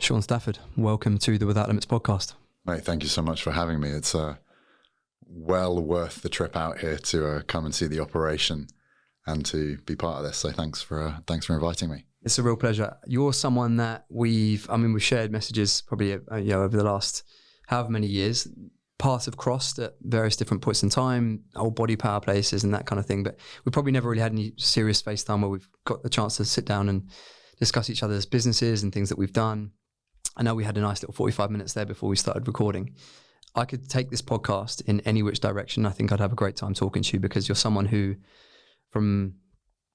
Shaun Stafford, welcome to the Without Limits podcast. Mate, thank you so much for having me. It's well worth the trip out here to come and see the operation and to be part of this. So thanks for inviting me. It's a real pleasure. You're someone that we've shared messages probably over the last however many years. Paths have crossed at various different points in time, old body power places and that kind of thing. But we probably never really had any serious FaceTime where we've got the chance to sit down and discuss each other's businesses and things that we've done. I know we had a nice little 45 minutes there before we started recording. I could take this podcast in any which direction. I think I'd have a great time talking to you because you're someone who, from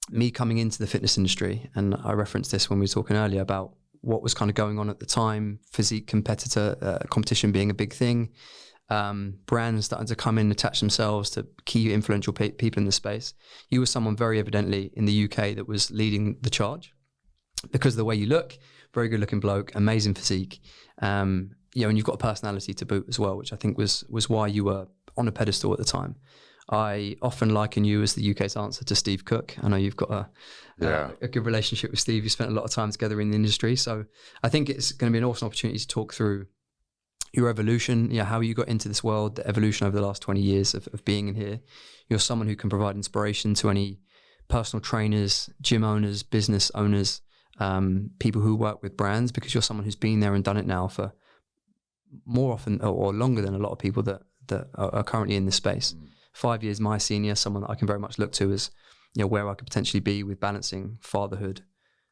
me coming into the fitness industry, and I referenced this when we were talking earlier about what was kind of going on at the time, physique competition being a big thing, brands starting to come in, attach themselves to key influential people in the space. You were someone very evidently in the UK that was leading the charge because of the way you look. Very good looking bloke, amazing physique, and you've got a personality to boot as well, which I think was why you were on a pedestal at the time. I often liken you as the UK's answer to Steve Cook. I know you've got a good relationship with Steve. You spent a lot of time together in the industry. So I think it's going to be an awesome opportunity to talk through your evolution, how you got into this world, the evolution over the last 20 years of being in here. You're someone who can provide inspiration to any personal trainers, gym owners, business owners, people who work with brands, because you're someone who's been there and done it now for more often or longer than a lot of people that are currently in this space. 5 years my senior, someone that I can very much look to as where I could potentially be with balancing fatherhood,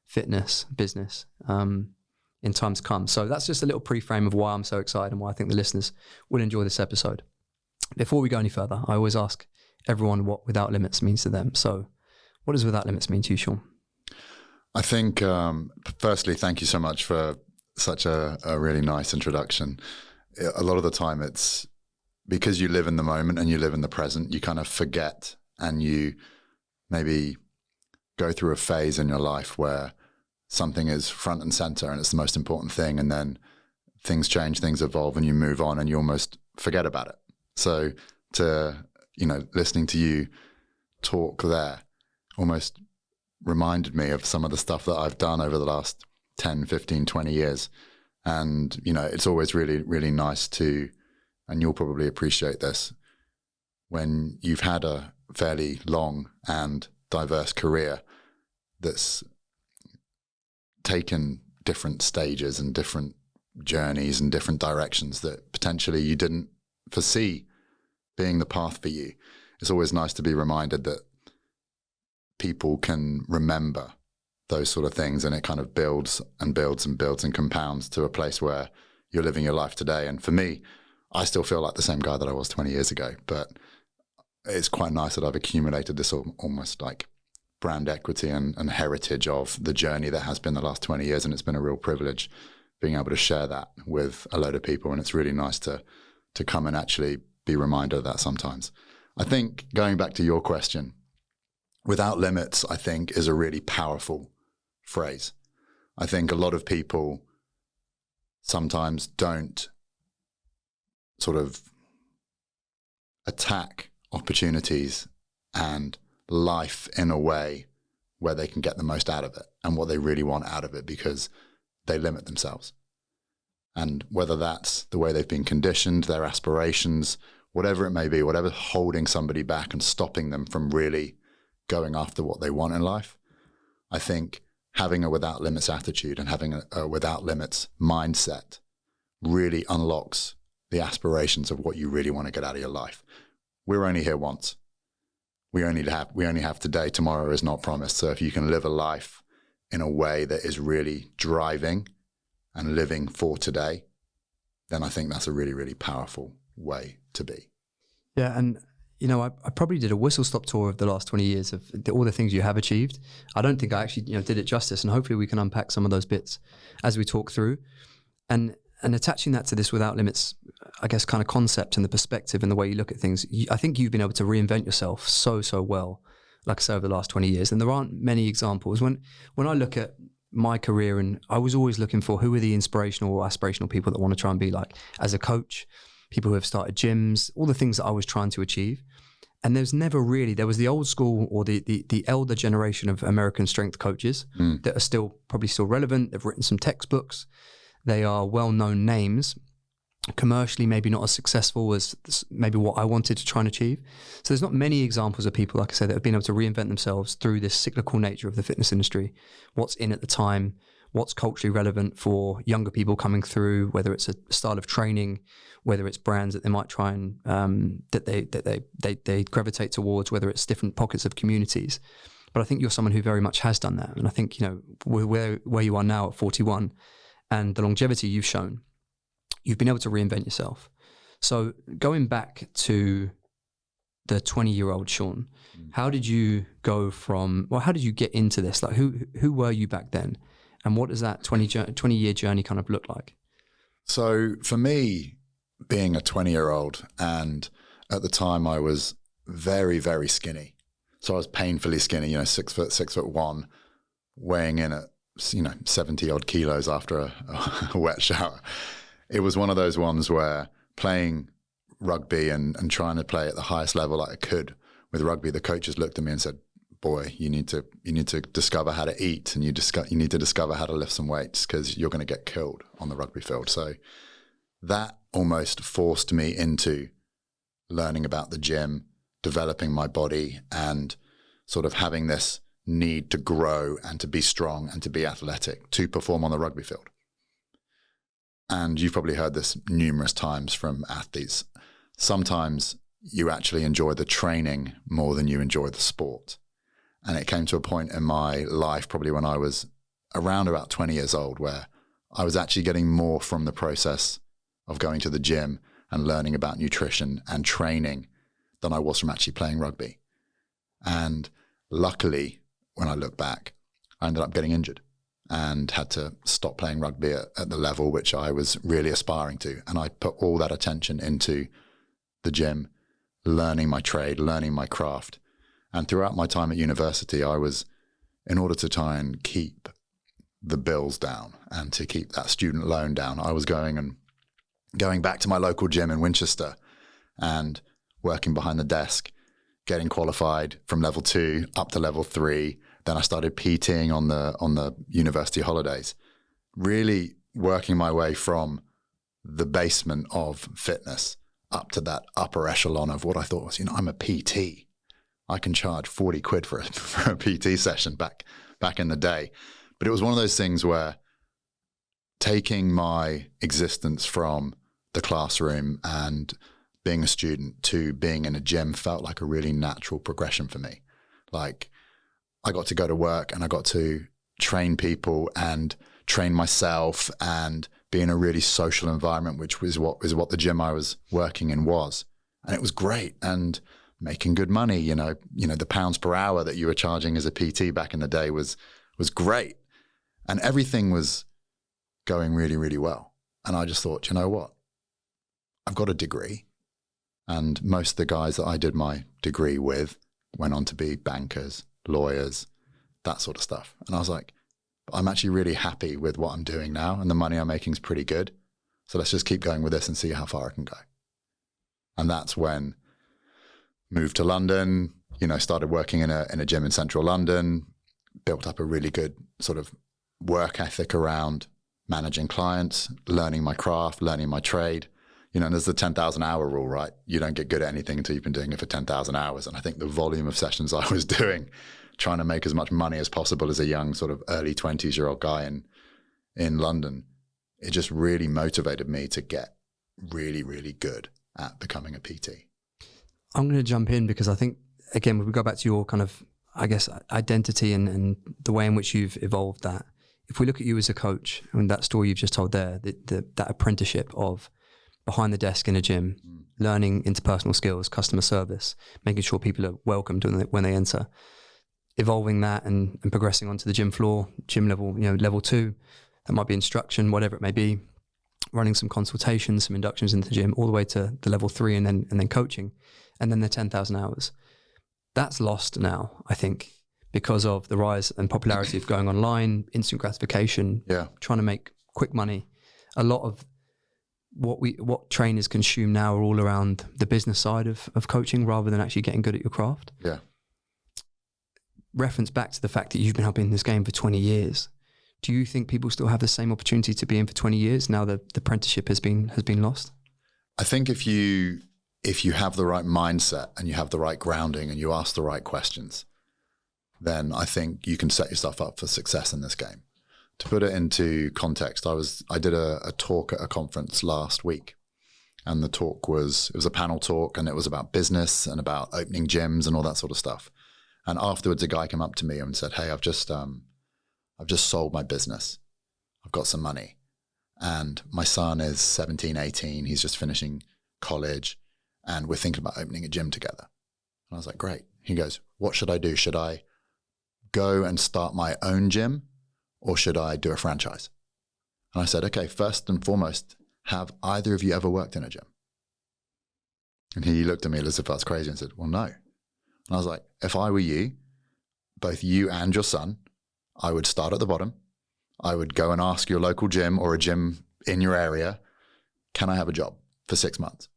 fitness, business in time to come. So that's just a little pre-frame of why I'm so excited and why I think the listeners will enjoy this episode. Before we go any further, I always ask everyone what Without Limits means to them. So what does Without Limits mean to you, Shaun? I think, firstly, thank you so much for such a really nice introduction. A lot of the time it's because you live in the moment and you live in the present, you kind of forget and you maybe go through a phase in your life where something is front and center and it's the most important thing, and then things change, things evolve, and you move on and you almost forget about it. So listening to you talk there almost reminded me of some of the stuff that I've done over the last 10, 15, 20 years. And, it's always really, really nice to, and you'll probably appreciate this, when you've had a fairly long and diverse career that's taken different stages and different journeys and different directions that potentially you didn't foresee being the path for you. It's always nice to be reminded that people can remember those sort of things, and it kind of builds and builds and builds and compounds to a place where you're living your life today. And for me, I still feel like the same guy that I was 20 years ago, but it's quite nice that I've accumulated this almost like brand equity and heritage of the journey that has been the last 20 years. And it's been a real privilege being able to share that with a load of people. And it's really nice to come and actually be reminded of that sometimes. I think going back to your question, Without Limits, I think, is a really powerful phrase. I think a lot of people sometimes don't sort of attack opportunities and life in a way where they can get the most out of it and what they really want out of it, because they limit themselves. And whether that's the way they've been conditioned, their aspirations, whatever it may be, whatever's holding somebody back and stopping them from really going after what they want in life, I think having a Without Limits attitude and having a Without Limits mindset really unlocks the aspirations of what you really want to get out of your life. We're only here once. We only have today. Tomorrow is not promised. So if you can live a life in a way that is really driving and living for today, then I think that's a really, really powerful way to be. Yeah, and I probably did a whistle-stop tour of the last 20 years of all the things you have achieved. I don't think I actually, did it justice, and hopefully we can unpack some of those bits as we talk through. And attaching that to this Without Limits, I guess, kind of concept and the perspective and the way you look at things, I think you've been able to reinvent yourself so well, like I say, over the last 20 years. And there aren't many examples. When I look at my career, and I was always looking for who are the inspirational or aspirational people that want to try and be like as a coach, people who have started gyms, all the things that I was trying to achieve. And there was the old school or the elder generation of American strength coaches that are probably still relevant. They've written some textbooks. They are well-known names, commercially maybe not as successful as maybe what I wanted to try and achieve. So there's not many examples of people, like I said, that have been able to reinvent themselves through this cyclical nature of the fitness industry. What's in at the time, what's culturally relevant for younger people coming through, whether it's a style of training, whether it's brands that they might try and that they gravitate towards, whether it's different pockets of communities. But I think you're someone who very much has done that. And I think, where you are now at 41 and the longevity you've shown, you've been able to reinvent yourself. So going back to the 20-year-old Shaun, how did you go how did you get into this? Like who were you back then? And what does that 20-year journey kind of look like? So for me, being a 20-year-old, and at the time I was very, very skinny. So I was painfully skinny, 6'1", weighing in at, 70 odd kilos after a wet shower. It was one of those ones where playing rugby and trying to play at the highest level I could with rugby, the coaches looked at me and said, boy, you need to discover how to eat, and you need to discover how to lift some weights, because you're going to get killed on the rugby field. So that almost forced me into learning about the gym, developing my body, and sort of having this need to grow and to be strong and to be athletic to perform on the rugby field. And you've probably heard this numerous times from athletes. Sometimes you actually enjoy the training more than you enjoy the sport. And it came to a point in my life, probably when I was around about 20 years old, where I was actually getting more from the process of going to the gym and learning about nutrition and training than I was from actually playing rugby. And luckily, when I look back, I ended up getting injured and had to stop playing rugby at the level which I was really aspiring to. And I put all that attention into the gym, learning my trade, learning my craft. And throughout my time at university, I was, in order to try and keep the bills down and to keep that student loan down, I was going back to my local gym in Winchester and working behind the desk, getting qualified from level 2 up to level 3. Then I started PTing on the university holidays, really working my way from the basement of fitness up to that upper echelon of what I thought was, I'm a PT. I can charge 40 quid for a PT session back in the day. But it was one of those things where taking my existence from the classroom and being a student to being in a gym felt like a really natural progression for me. Like, I got to go to work and I got to train people and train myself and be in a really social environment, which was what the gym I was working in was. And it was great. And making good money, the pounds per hour that you were charging as a PT back in the day was great. And everything was going really, really well. And I just thought, you know what? I've got a degree. And most of the guys that I did my degree with went on to be bankers, lawyers, that sort of stuff. And I was like, I'm actually really happy with what I'm doing now, and the money I'm making is pretty good. So let's just keep going with this and see how far I can go. And that's when moved to London, started working in a gym in central London, built up a really good sort of work ethic around managing clients, learning my craft, learning my trade. There's the 10,000 hour rule, right? You don't get good at anything until you've been doing it for 10,000 hours. And I think the volume of sessions I was doing, trying to make as much money as possible as a young sort of early 20s-year-old guy in London, it just really motivated me to get really, really good at becoming a PT. I'm going to jump in because I think, again, when we go back to your kind of, I guess, identity and the way in which you've evolved that, if we look at you as a coach, and that story you've just told there, that apprenticeship of behind the desk in a gym, learning interpersonal skills, customer service, making sure people are welcomed when they enter, evolving that and progressing onto the gym floor, gym level, level 2, that might be instruction, whatever it may be, running some consultations, some inductions into the gym, all the way to the level 3 and then coaching, and then the 10,000 hours. That's lost now, I think, because of the rise and popularity of going online, instant gratification, trying to make quick money. A lot of what trainers consume now are all around the business side of coaching rather than actually getting good at your craft. Yeah. Reference back to the fact that you've been helping this game for 20 years. Do you think people still have the same opportunity to be in for 20 years now that the apprenticeship has been lost? I think if you have the right mindset and you have the right grounding and you ask the right questions, then I think you can set yourself up for success in this game. To put it into context, I did a talk at a conference last week, and the talk it was a panel talk, and it was about business and about opening gyms and all that sort of stuff. And afterwards, a guy came up to me and said, "Hey, I've just sold my business. I've got some money, and my son is 17, 18. He's just finishing college, and we're thinking about opening a gym together." And I was like, "Great." He goes, "What should I do? Should I go and start my own gym, or should I do a franchise?" And I said, "Okay, first and foremost, have either of you ever worked in a gym?" And he looked at me as if I was crazy and said, "Well, no." And I was like, "If I were you, both you and your son, I would start at the bottom. I would go and ask your local gym or a gym in your area, can I have a job for 6 months?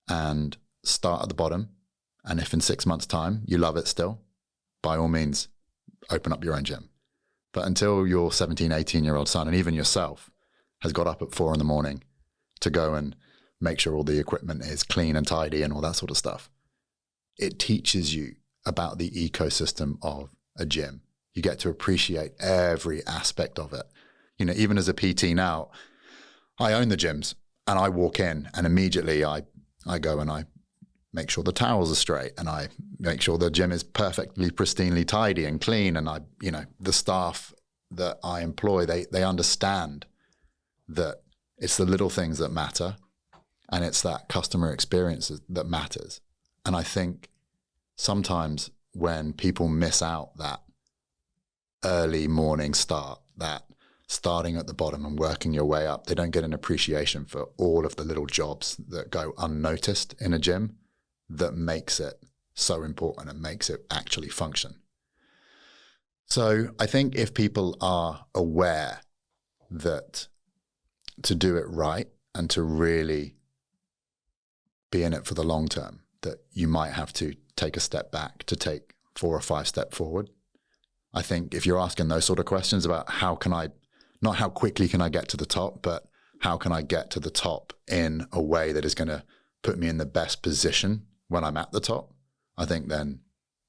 And start at the bottom. And if in 6 months' time you love it still, by all means, open up your own gym. But until your 17, 18-year-old son, and even yourself, has got up at 4 a.m. to go and make sure all the equipment is clean and tidy and all that sort of stuff, it teaches you about the ecosystem of a gym. You get to appreciate every aspect of it. You know, even as a PT now, I own the gyms, and I walk in and immediately I go and I make sure the towels are straight, and I make sure the gym is perfectly pristinely tidy and clean. And the staff that I employ, they understand that it's the little things that matter, and it's that customer experience that matters. And I think sometimes when people miss out that early morning start, that starting at the bottom and working your way up, they don't get an appreciation for all of the little jobs that go unnoticed in a gym that makes it so important and makes it actually function. So I think if people are aware that to do it right and to really be in it for the long term, that you might have to take a step back to take 4 or 5 steps forward. I think if you're asking those sort of questions about not how quickly can I get to the top, but how can I get to the top in a way that is going to put me in the best position when I'm at the top, I think then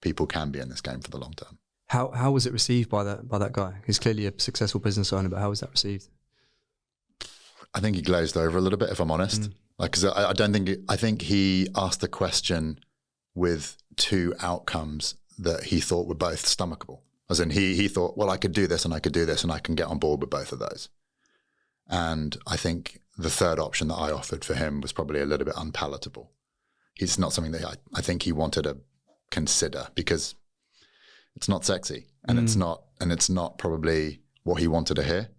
people can be in this game for the long term. How was it received by that guy? He's clearly a successful business owner, but how was that received? I think he glazed over a little bit, if I'm honest. Because I think he asked the question with 2 outcomes that he thought were both stomachable. As in, he thought, well, I could do this and I could do this and I can get on board with both of those. And I think the third option that I offered for him was probably a little bit unpalatable. It's not something that I think he wanted to consider, because it's not sexy and it's not probably what he wanted to hear.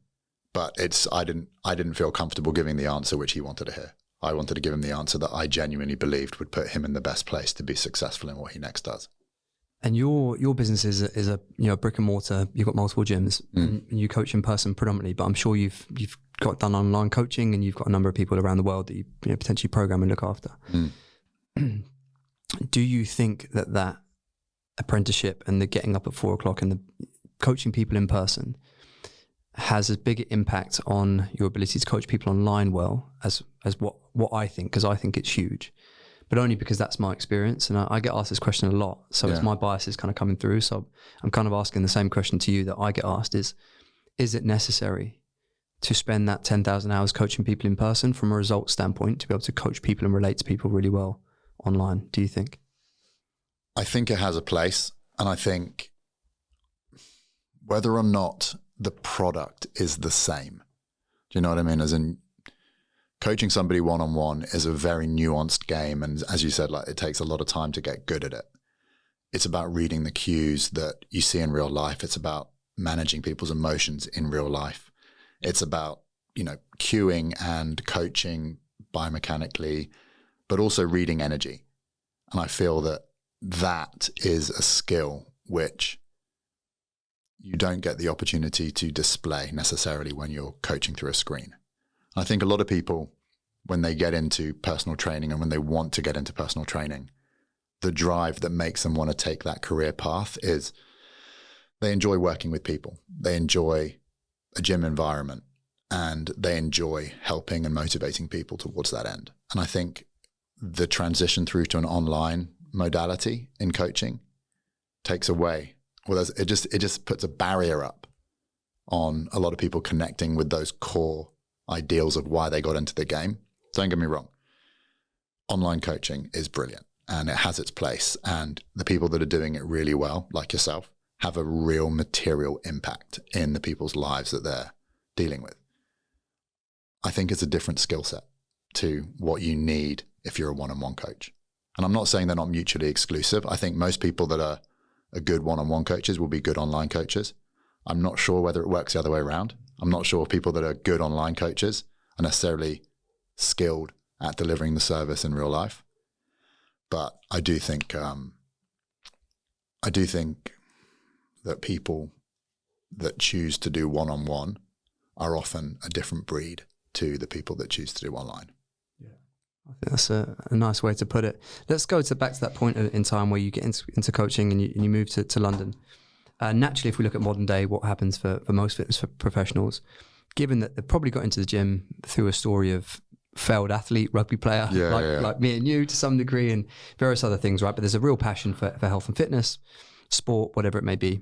But I didn't feel comfortable giving the answer which he wanted to hear. I wanted to give him the answer that I genuinely believed would put him in the best place to be successful in what he next does. And your business is a brick and mortar. You've got multiple gyms, and you coach in person predominantly. But I'm sure you've done online coaching, and you've got a number of people around the world that you potentially program and look after. Do you think that apprenticeship and the getting up at 4 o'clock and the coaching people in person has a bigger impact on your ability to coach people online well as what I think? Because I think it's huge. But only because that's my experience, and I get asked this question a lot. So it's my bias is kind of coming through. So I'm kind of asking the same question to you that I get asked: is it necessary to spend that 10,000 hours coaching people in person from a results standpoint to be able to coach people and relate to people really well online? Do you think? I think it has a place, and I think whether or not the product is the same. Do you know what I mean? As in, coaching somebody one-on-one is a very nuanced game. And as you said, it takes a lot of time to get good at it. It's about reading the cues that you see in real life. It's about managing people's emotions in real life. It's about, cueing and coaching biomechanically, but also reading energy. And I feel that is a skill which you don't get the opportunity to display necessarily when you're coaching through a screen. I think a lot of people, when they get into personal training and when they want to get into personal training, the drive that makes them want to take that career path is they enjoy working with people. They enjoy a gym environment and they enjoy helping and motivating people towards that end. And I think the transition through to an online modality in coaching takes away, it just puts a barrier up on a lot of people connecting with those core ideals of why they got into the game. Don't get me wrong. Online coaching is brilliant and it has its place, and the people that are doing it really well, like yourself, have a real material impact in the people's lives that they're dealing with. I think it's a different skill set to what you need if you're a one-on-one coach. And I'm not saying they're not mutually exclusive. I think most people that are good one-on-one coaches will be good online coaches. I'm not sure whether it works the other way around. I'm not sure if people that are good online coaches are necessarily skilled at delivering the service in real life. But I do think that people that choose to do one-on-one are often a different breed to the people that choose to do online. Yeah, I think that's a nice way to put it. Let's go back to that point in time where you get into coaching and you move to London. Naturally, if we look at modern day, what happens for most fitness professionals, given that they probably got into the gym through a story of failed athlete, rugby player, like me and you to some degree, and various other things, right? But there's a real passion for health and fitness, sport, whatever it may be.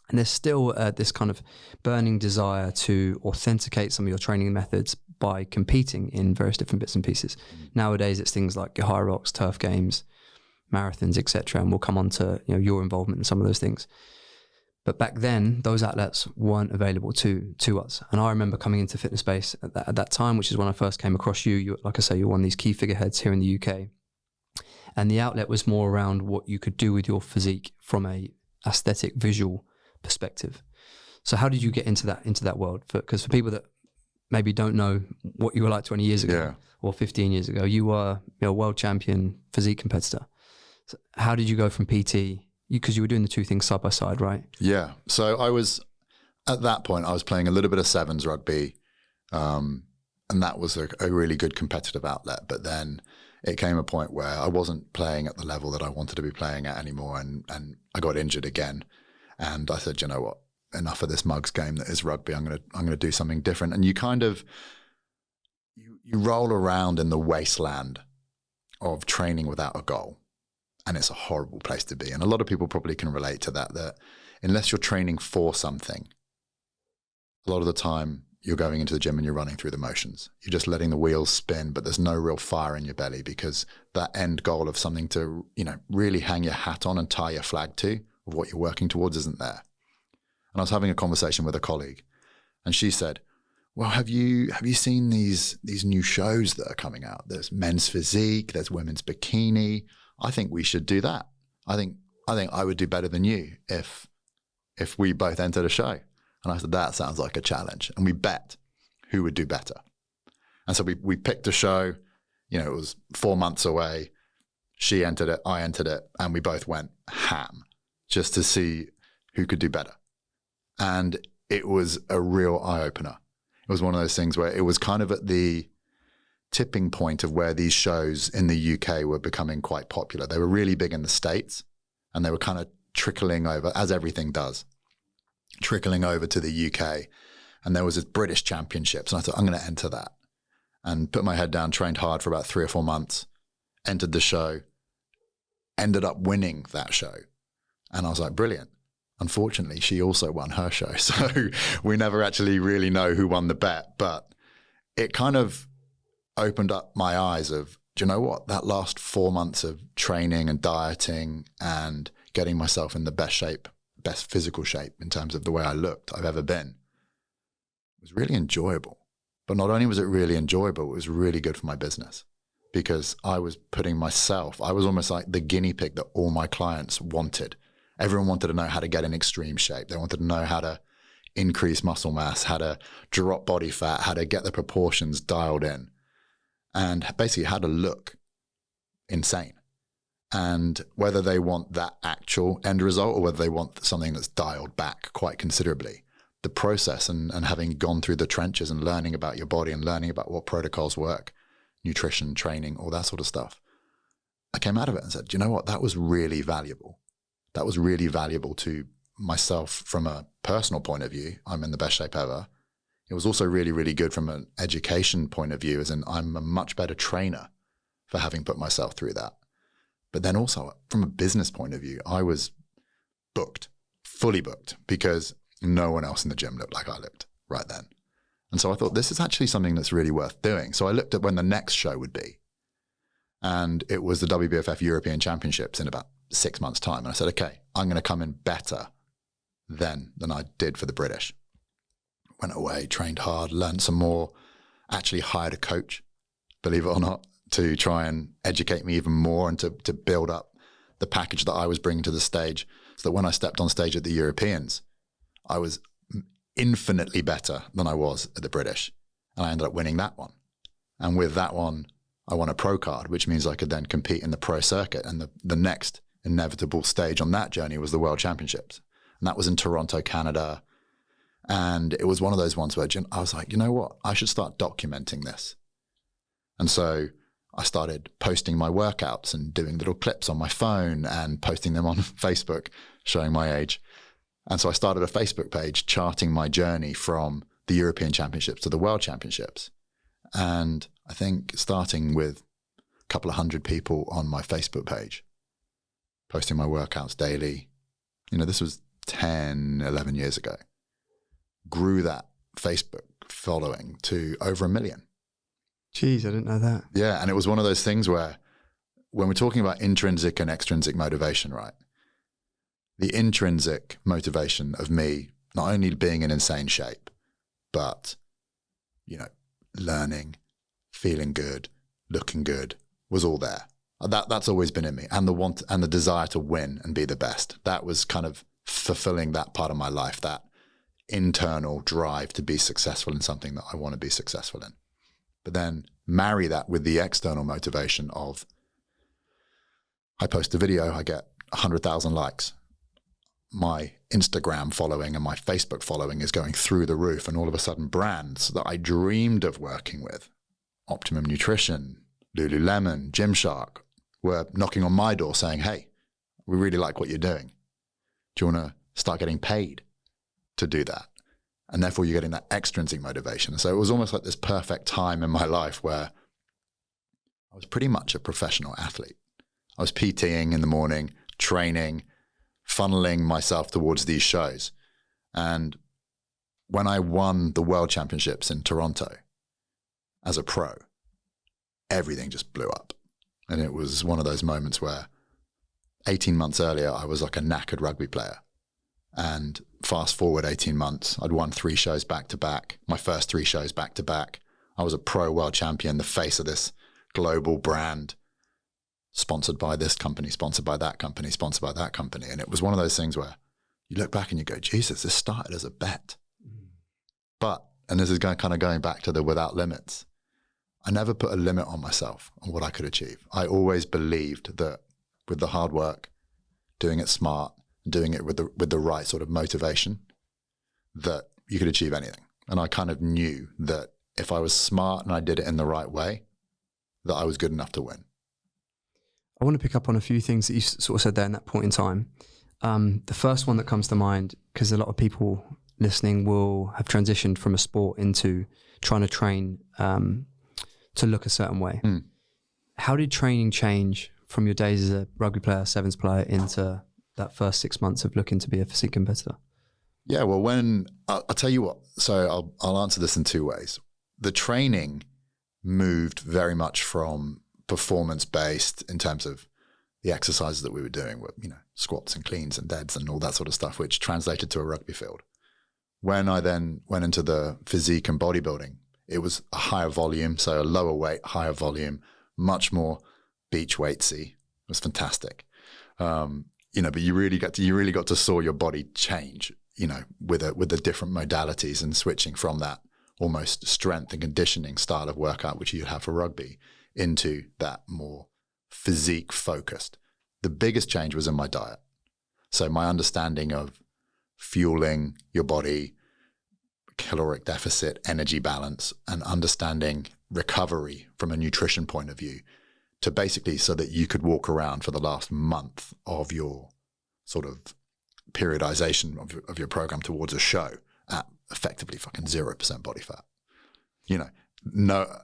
And there's still this kind of burning desire to authenticate some of your training methods by competing in various different bits and pieces. Nowadays, it's things like high rocks, turf games, marathons, etc. And we'll come on to your involvement in some of those things. But back then, those outlets weren't available to us. And I remember coming into fitness space at that time, which is when I first came across you. Like I say, you're one of these key figureheads here in the UK. And the outlet was more around what you could do with your physique from a aesthetic, visual perspective. So how did you get into that world? Because for people that maybe don't know what you were like 20 years ago or 15 years ago, you were a world champion physique competitor. So how did you go from PT? Because you were doing the two things side by side, right? Yeah. So at that point, I was playing a little bit of sevens rugby, and that was a really good competitive outlet. But then it came a point where I wasn't playing at the level that I wanted to be playing at anymore, and I got injured again. And I said, you know what? Enough of this mugs game that is rugby. I'm gonna do something different. And you kind of you roll around in the wasteland of training without a goal. And it's a horrible place to be. And a lot of people probably can relate to that unless you're training for something, a lot of the time you're going into the gym and you're running through the motions. You're just letting the wheels spin, but there's no real fire in your belly because that end goal of something to, really hang your hat on and tie your flag to of what you're working towards isn't there. And I was having a conversation with a colleague and she said, well, have you seen these new shows that are coming out? There's men's physique, there's women's bikini. I think we should do that. I think I would do better than you if we both entered a show. And I said, that sounds like a challenge. And we bet who would do better. And so we picked a show, it was 4 months away. She entered it, I entered it, and we both went ham just to see who could do better. And it was a real eye-opener. It was one of those things where it was kind of at the tipping point of where these shows in the UK were becoming quite popular. They were really big in the States and they were kind of trickling over, as everything does, trickling over to the UK. And there was this British Championships and I thought, I'm going to enter that. And put my head down, trained hard for about 3 or 4 months, entered the show, ended up winning that show. And I was like, brilliant. Unfortunately, she also won her show. So we never actually really know who won the bet, but it kind of opened up my eyes of, do you know what? That last 4 months of training and dieting and getting myself in the best shape, best physical shape in terms of the way I looked I've ever been was really enjoyable. But not only was it really enjoyable, it was really good for my business because I was I was almost like the guinea pig that all my clients wanted. Everyone wanted to know how to get in extreme shape. They wanted to know how to increase muscle mass, how to drop body fat, how to get the proportions dialed in. And basically how to look insane. And whether they want that actual end result or whether they want something that's dialed back quite considerably, the process and having gone through the trenches and learning about your body and learning about what protocols work, nutrition, training, all that sort of stuff, I came out of it and said, do you know what? That was really valuable. That was really valuable to myself from a personal point of view. I'm in the best shape ever. it was also really, really good from an education point of view, as in I'm a much better trainer for having put myself through that. But then also from a business point of view, I was booked, fully booked, because no one else in the gym looked like I looked right then. And so I thought, this is actually something that's really worth doing. So I looked at when the next show would be. And it was the WBFF European Championships in about 6 months' time. And I said, okay, I'm going to come in better then than I did for the British. Went away, trained hard, learned some more, actually hired a coach, believe it or not, to try and educate me even more and to build up the package that I was bringing to the stage, so that when I stepped on stage at the Europeans, I was infinitely better than I was at the British. And I ended up winning that one. And with that one, I won a pro card, which means I could then compete in the pro circuit. And the next inevitable stage on that journey was the World Championships. And that was in Toronto, Canada. And it was one of those ones where I was like, you know what? I should start documenting this. And so I started posting my workouts and doing little clips on my phone and posting them on Facebook, showing my age. And so I started a Facebook page charting my journey from the European Championships to the World Championships. And I think starting with a couple of hundred people on my Facebook page, posting my workouts daily, this was 10, 11 years ago, grew that Facebook following to over 1 million. Jeez, I didn't know that. Yeah, and it was one of those things where when we're talking about intrinsic and extrinsic motivation, right? The intrinsic motivation of me not only being in insane shape, but, learning, feeling good, looking good was all there. That's always been in me. And the want and the desire to win and be the best. That was kind of fulfilling that part of my life, that internal drive to be successful in something that I want to be successful in. But then marry that with the external motivation of, I post a video, I get 100,000 likes. My Instagram following and my Facebook following is going through the roof. And all of a sudden brands that I dreamed of working with, Optimum Nutrition, Lululemon, Gymshark, were knocking on my door saying, hey, we really like what you're doing. Do you want to start getting paid to do that? And therefore you're getting that extrinsic motivation. So it was almost like this perfect time in my life where I was pretty much a professional athlete. I was PTing in the morning, training, funneling myself towards these shows. And when I won the World Championships in Toronto as a pro, everything just blew up. And it was one of those moments where 18 months earlier, I was like a knackered rugby player. And fast forward 18 months, I'd won 3 shows back to back, my first 3 shows back to back. I was a pro world champion, the face of this global brand, sponsored by this company, sponsored by that company, sponsored by that company. And it was one of those things where you look back and you go, Jesus, this started as a bet. But, and this is kind of going back to the without limits, I never put a limit on myself on what I could achieve. I always believed that with the hard work, doing it smart, doing it with the right sort of motivation, that you could achieve anything. And I kind of knew that if I was smart and I did it in the right way, that I was good enough to win. I want to pick up on a few things that you sort of said there in that point in time. The first one that comes to mind, because a lot of people listening will have transitioned from a sport into trying to train to look a certain way. How did training change from your days as a rugby player, sevens player, into that first 6 months of looking to be a physique competitor? Yeah, well, I'll tell you what, so I'll answer this in 2 ways. The training moved very much from performance-based in terms of the exercises that we were doing were, squats and cleans and deads and all that sort of stuff, which translated to a rugby field. When I then went into the physique and bodybuilding, it was a higher volume, so a lower weight, higher volume, much more beach weightsy. It was fantastic. But you really got to saw your body change, with the different modalities and switching from that almost strength and conditioning style of workout, which you'd have for rugby, into that more physique focused. The biggest change was in my diet. So my understanding of fueling your body, caloric deficit, energy balance, and understanding recovery from a nutrition point of view, to basically so that you could walk around for the last month of your sort of periodization of your program towards a show at effectively fucking 0% body fat.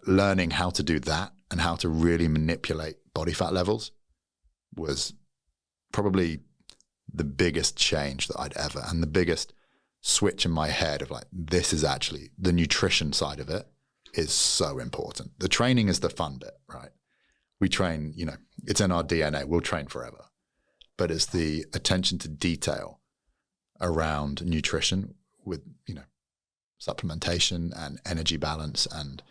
Learning how to do that and how to really manipulate body fat levels was probably the biggest change that I'd ever, and the biggest switch in my head of like, this is actually, the nutrition side of it is so important. The training is the fun bit, right? We train, it's in our DNA, we'll train forever. But it's the attention to detail around nutrition with, supplementation and energy balance and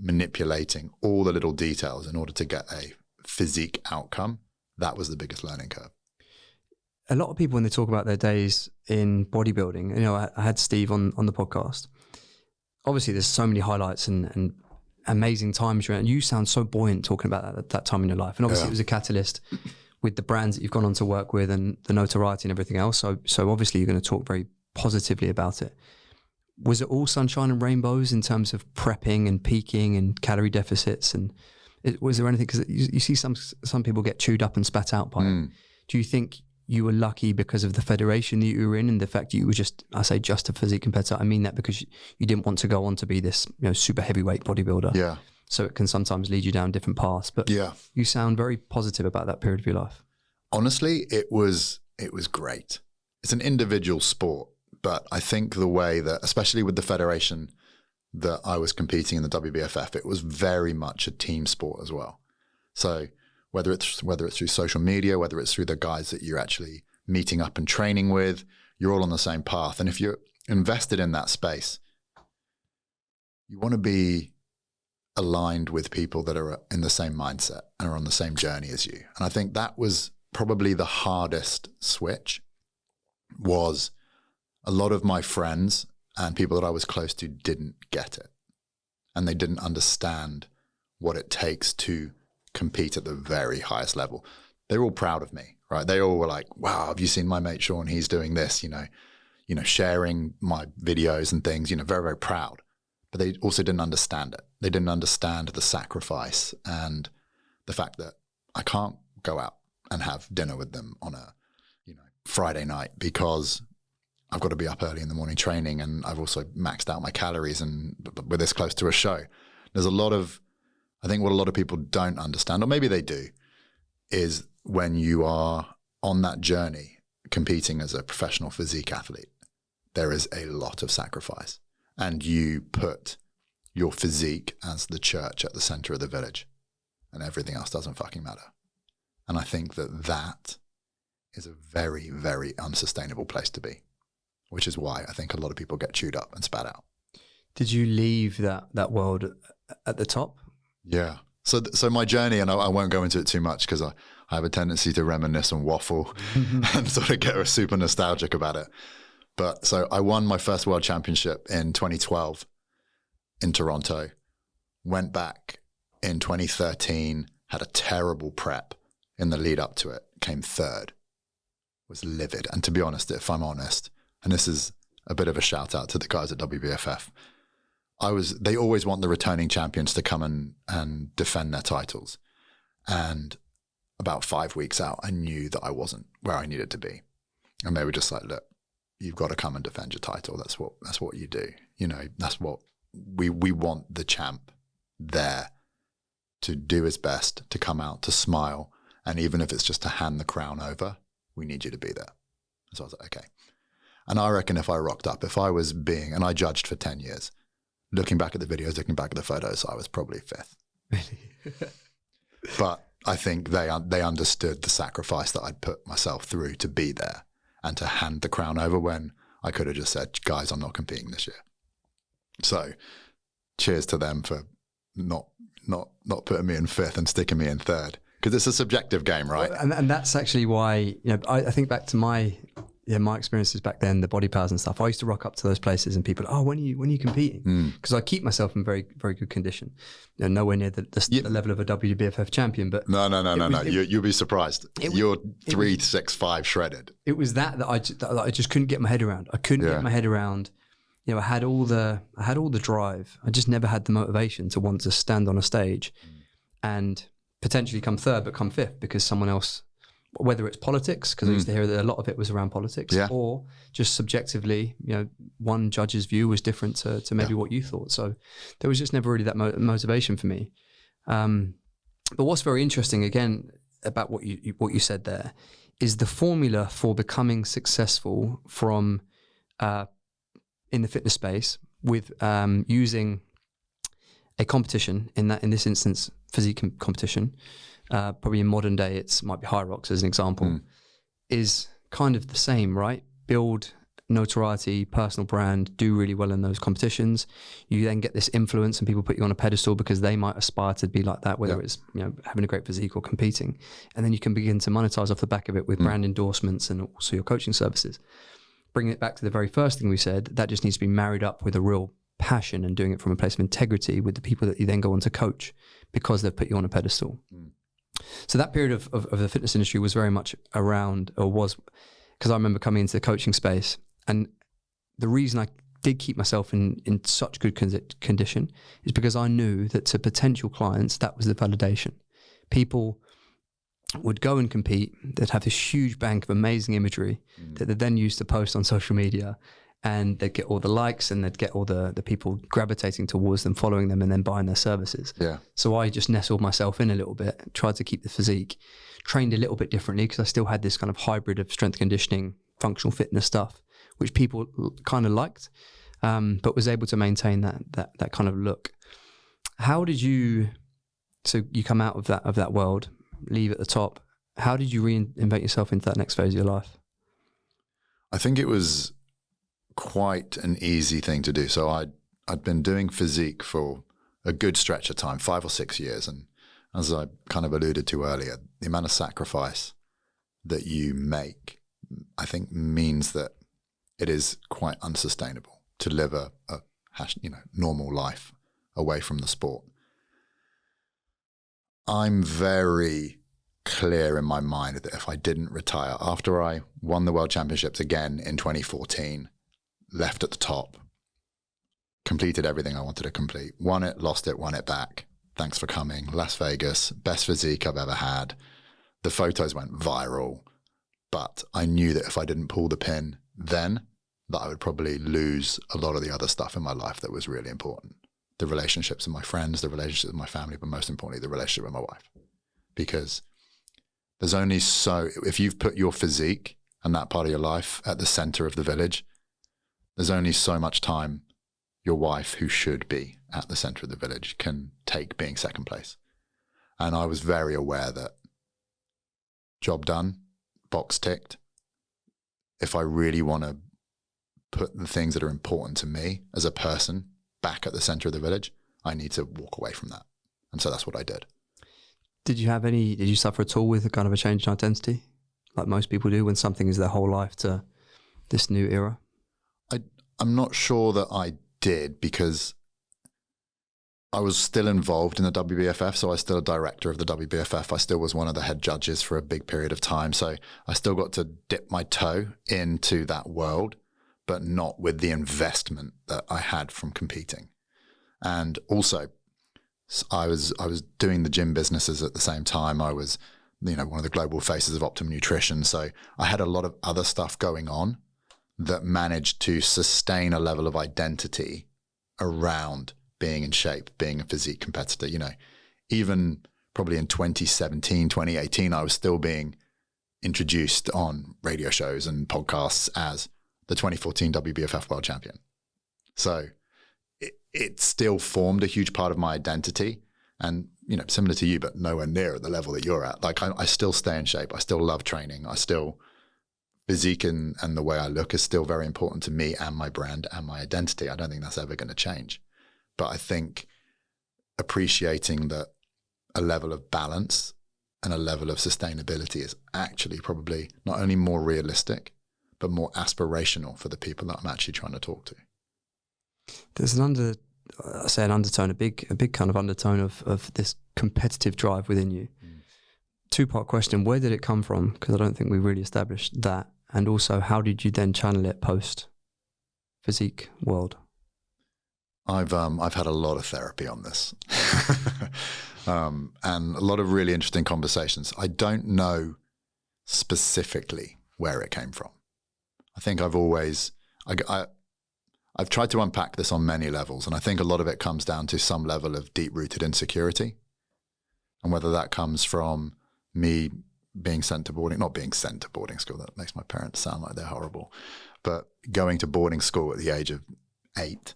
manipulating all the little details in order to get a physique outcome. That was the biggest learning curve. A lot of people, when they talk about their days in bodybuilding, I had Steve on the podcast. Obviously, there's so many highlights and amazing times. And you sound so buoyant talking about that at that time in your life. And obviously, It was a catalyst with the brands that you've gone on to work with and the notoriety and everything else. So obviously, you're going to talk very positively about it. Was it all sunshine and rainbows in terms of prepping and peaking and calorie deficits? And was there anything, because you see some people get chewed up and spat out by it. Do you think you were lucky because of the federation that you were in and the fact that you were just a physique competitor? I mean that because you didn't want to go on to be this super heavyweight bodybuilder. Yeah. So it can sometimes lead you down different paths. But yeah, you sound very positive about that period of your life. Honestly, it was great. It's an individual sport. But I think the way that, especially with the federation that I was competing in the WBFF, it was very much a team sport as well. So whether it's through social media, whether it's through the guys that you're actually meeting up and training with, you're all on the same path. And if you're invested in that space, you want to be aligned with people that are in the same mindset and are on the same journey as you. And I think that was probably the hardest switch. Was a lot of my friends and people that I was close to didn't get it. And they didn't understand what it takes to compete at the very highest level. They're all proud of me, right? They all were like, wow, have you seen my mate Shaun? He's doing this, sharing my videos and things, very, very proud. But they also didn't understand it. They didn't understand the sacrifice and the fact that I can't go out and have dinner with them on a, Friday night because I've got to be up early in the morning training, and I've also maxed out my calories, and we're this close to a show. There's a lot of, I think what a lot of people don't understand, or maybe they do, is when you are on that journey competing as a professional physique athlete, there is a lot of sacrifice, and you put your physique as the church at the center of the village, and everything else doesn't fucking matter. And I think that is a very, very unsustainable place to be, which is why I think a lot of people get chewed up and spat out. Did you leave that world at the top? Yeah. So my journey, and I won't go into it too much because I have a tendency to reminisce and waffle and sort of get super nostalgic about it. But so I won my first world championship in 2012 in Toronto, went back in 2013, had a terrible prep in the lead up to it, came third, was livid. And to be honest, if I'm honest, and this is a bit of a shout out to the guys at WBFF, they always want the returning champions to come and defend their titles. And about 5 weeks out, I knew that I wasn't where I needed to be. And they were just like, look, you've got to come and defend your title. That's what you do. That's what we want, the champ there to do his best, to come out, to smile. And even if it's just to hand the crown over, we need you to be there. So I was like, okay. And I reckon if I rocked up, if I was and I judged for 10 years, looking back at the videos, looking back at the photos, I was probably fifth. But I think they understood the sacrifice that I'd put myself through to be there and to hand the crown over when I could have just said, guys, I'm not competing this year. So cheers to them for not putting me in fifth and sticking me in third. Because it's a subjective game, right? And that's actually why, I think back to my experiences back then, the body powers and stuff. I used to rock up to those places and people, when are you competing? Because I keep myself in very, very good condition. Nowhere near the level of a WBFF champion, but no. You'll be surprised. You're 365 shredded. It was that I just couldn't get my head around. I couldn't get my head around. I had all the drive. I just never had the motivation to want to stand on a stage and potentially come third, but come fifth because someone else whether it's politics, because I used to hear that a lot of it was around politics, or just subjectively, one judge's view was different to maybe what you thought. So there was just never really that motivation for me. But what's very interesting, again, about what you said there, is the formula for becoming successful from in the fitness space with using a competition, in this instance, physique competition. Probably in modern day, it might be High Rocks as an example, is kind of the same, right? Build notoriety, personal brand, do really well in those competitions. You then get this influence and people put you on a pedestal because they might aspire to be like that, whether it's having a great physique or competing. And then you can begin to monetize off the back of it with brand endorsements and also your coaching services. Bringing it back to the very first thing we said, that just needs to be married up with a real passion and doing it from a place of integrity with the people that you then go on to coach because they've put you on a pedestal. So that period of the fitness industry was very much around, or was, because I remember coming into the coaching space, and the reason I did keep myself in such good condition is because I knew that to potential clients, that was the validation. People would go and compete, they'd have this huge bank of amazing imagery that they'd then use to post on social media, and they'd get all the likes and they'd get all the people gravitating towards them, following them and then buying their services. So I just nestled myself in a little bit, tried to keep the physique, trained a little bit differently because I still had this kind of hybrid of strength conditioning, functional fitness stuff, which people kind of liked, but was able to maintain that kind of look. How did you, so you come out of that world, leave at the top, how did you reinvent yourself into that next phase of your life? I think it was quite an easy thing to do. So I'd been doing physique for a good stretch of time, 5 or 6 years. And as I kind of alluded to earlier, the amount of sacrifice that you make, I think, means that it is quite unsustainable to live a normal life away from the sport. I'm very clear in my mind that if I didn't retire, after I won the World Championships again in 2014, left at the top, completed everything I wanted to complete, won it, lost it, won it back. Thanks for coming. Las Vegas, best physique I've ever had. The photos went viral, but I knew that if I didn't pull the pin then, that I would probably lose a lot of the other stuff in my life that was really important. The relationships with my friends, the relationships with my family, but most importantly, the relationship with my wife. Because there's only if you've put your physique and that part of your life at the center of the village, there's only so much time your wife, who should be at the center of the village, can take being second place. And I was very aware that job done, box ticked. If I really want to put the things that are important to me as a person back at the center of the village, I need to walk away from that. And so that's what I did. Did you suffer at all with a kind of a change in identity, like most people do when something is their whole life to this new era? I'm not sure that I did, because I was still involved in the WBFF, so I was still a director of the WBFF. I still was one of the head judges for a big period of time. So I still got to dip my toe into that world, but not with the investment that I had from competing. And also, I was doing the gym businesses at the same time. I was, one of the global faces of Optimum Nutrition. So I had a lot of other stuff going on that managed to sustain a level of identity around being in shape, being a physique competitor. Even probably in 2017, 2018, I was still being introduced on radio shows and podcasts as the 2014 WBFF World Champion. So it still formed a huge part of my identity, and, similar to you, but nowhere near at the level that you're at. Like I still stay in shape. I still love training. Physique and the way I look is still very important to me and my brand and my identity. I don't think that's ever going to change. But I think appreciating that a level of balance and a level of sustainability is actually probably not only more realistic, but more aspirational for the people that I'm actually trying to talk to. There's an undertone, a big kind of undertone of this competitive drive within you. Two-part question: where did it come from? Because I don't think we really established that. And also, how did you then channel it post physique world? I've had a lot of therapy on this, and a lot of really interesting conversations. I don't know specifically where it came from. I think I've tried to unpack this on many levels, and I think a lot of it comes down to some level of deep-rooted insecurity, and whether that comes from me being sent to boarding, not being sent to boarding school, that makes my parents sound like they're horrible, but going to boarding school at the age of 8.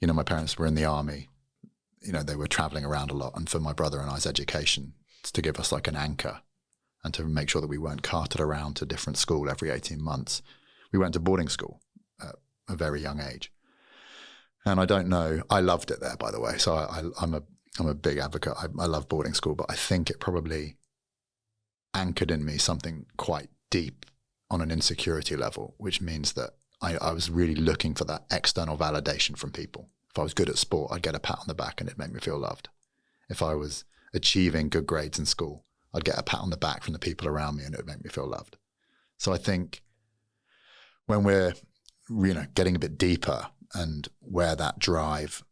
You know, my parents were in the army. You know, they were traveling around a lot, and for my brother and I's education, it's to give us like an anchor and to make sure that we weren't carted around to different school every 18 months. We went to boarding school at a very young age. And I don't know, I loved it there, by the way. So I'm a big advocate. I love boarding school, but I think it probably anchored in me something quite deep on an insecurity level, which means that I was really looking for that external validation from people. If I was good at sport, I'd get a pat on the back and it'd make me feel loved. If I was achieving good grades in school, I'd get a pat on the back from the people around me and it would make me feel loved. So I think when we're, you know, getting a bit deeper and where that drive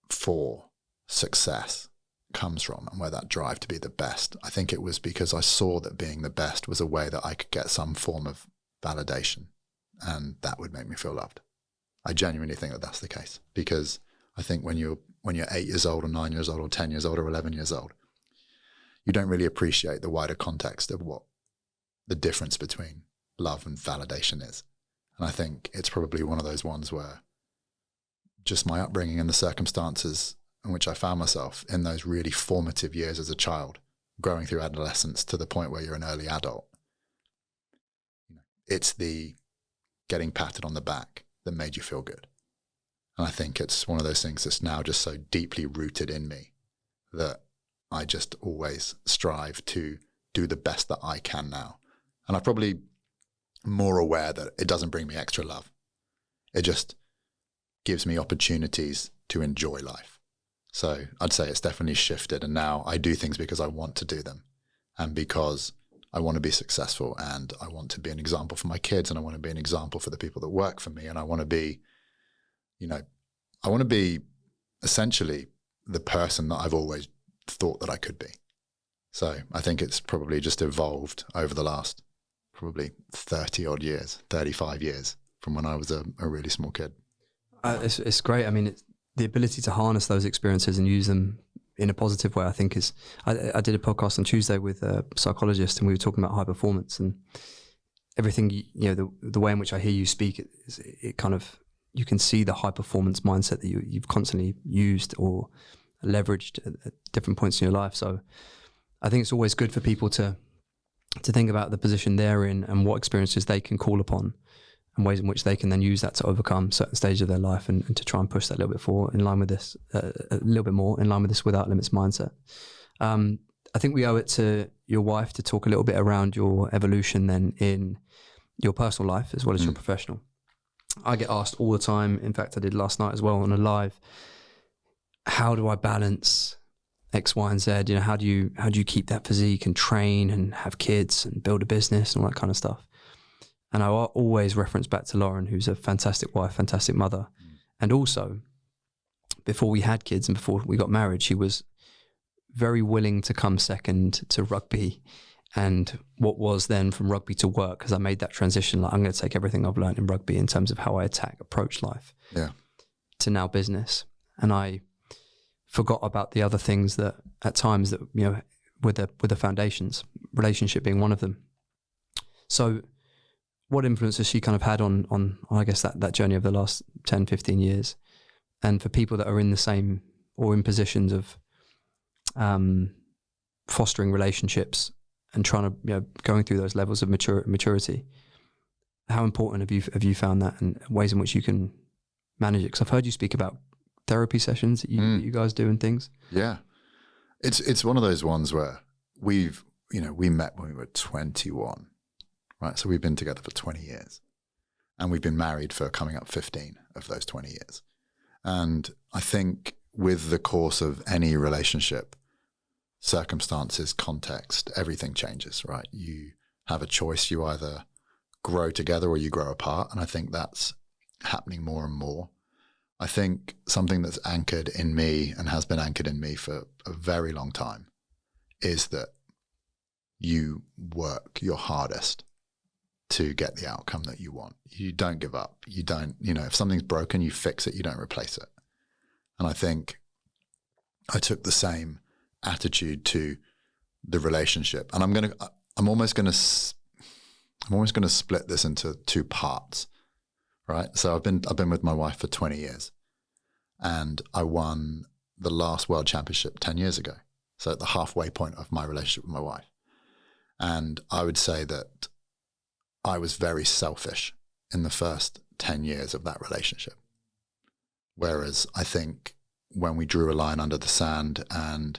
for success comes from and where that drive to be the best, I think it was because I saw that being the best was a way that I could get some form of validation, and that would make me feel loved. I genuinely think that that's the case, because I think when you're 8 years old or 9 years old or 10 years old or 11 years old, you don't really appreciate the wider context of what the difference between love and validation is. And I think it's probably one of those ones where just my upbringing and the circumstances in which I found myself in those really formative years as a child, growing through adolescence to the point where you're an early adult, it's the getting patted on the back that made you feel good. And I think it's one of those things that's now just so deeply rooted in me that I just always strive to do the best that I can now. And I'm probably more aware that it doesn't bring me extra love. It just gives me opportunities to enjoy life. So I'd say it's definitely shifted, and now I do things because I want to do them and because I want to be successful, and I want to be an example for my kids, and I want to be an example for the people that work for me, and I want to be, I want to be essentially the person that I've always thought that I could be. So I think it's probably just evolved over the last probably 30 odd years, 35 years from when I was a really small kid. It's great. I mean, it's the ability to harness those experiences and use them in a positive way, I think is, I did a podcast on Tuesday with a psychologist, and we were talking about high performance and everything, the way in which I hear you speak, it kind of, you can see the high performance mindset that you've constantly used or leveraged at different points in your life. So I think it's always good for people to think about the position they're in and what experiences they can call upon and ways in which they can then use that to overcome certain stages of their life and to try and push that a little bit forward in line with this, a little bit more in line with this without limits mindset. I think we owe it to your wife to talk a little bit around your evolution then in your personal life as well as your professional. I get asked all the time, in fact I did last night as well on a live, how do I balance X, Y, and Z? How do you keep that physique and train and have kids and build a business and all that kind of stuff? And I always reference back to Lauren, who's a fantastic wife, fantastic mother. And also, before we had kids and before we got married, she was very willing to come second to rugby and what was then from rugby to work, because I made that transition. Like, I'm going to take everything I've learned in rugby in terms of how I approach life to now business. And I forgot about the other things that at times that, with the foundations, relationship being one of them. So what influence has she kind of had on I guess that journey of the last 10, 15 years? And for people that are in the same or in positions of fostering relationships and trying to, going through those levels of maturity, how important have you found that, and ways in which you can manage it? Because I've heard you speak about therapy sessions that you guys do and things. Yeah. It's one of those ones where we met when we were 21. Right, so we've been together for 20 years, and we've been married for coming up 15 of those 20 years. And I think with the course of any relationship, circumstances, context, everything changes, right? You have a choice. You either grow together or you grow apart. And I think that's happening more and more. I think something that's anchored in me and has been anchored in me for a very long time is that you work your hardest to get the outcome that you want. You don't give up. You don't, if something's broken, you fix it, you don't replace it. And I think I took the same attitude to the relationship. And I'm almost going to split this into two parts, right? So I've been with my wife for 20 years, and I won the last world championship 10 years ago. So at the halfway point of my relationship with my wife. And I would say that I was very selfish in the first 10 years of that relationship. Whereas I think when we drew a line under the sand and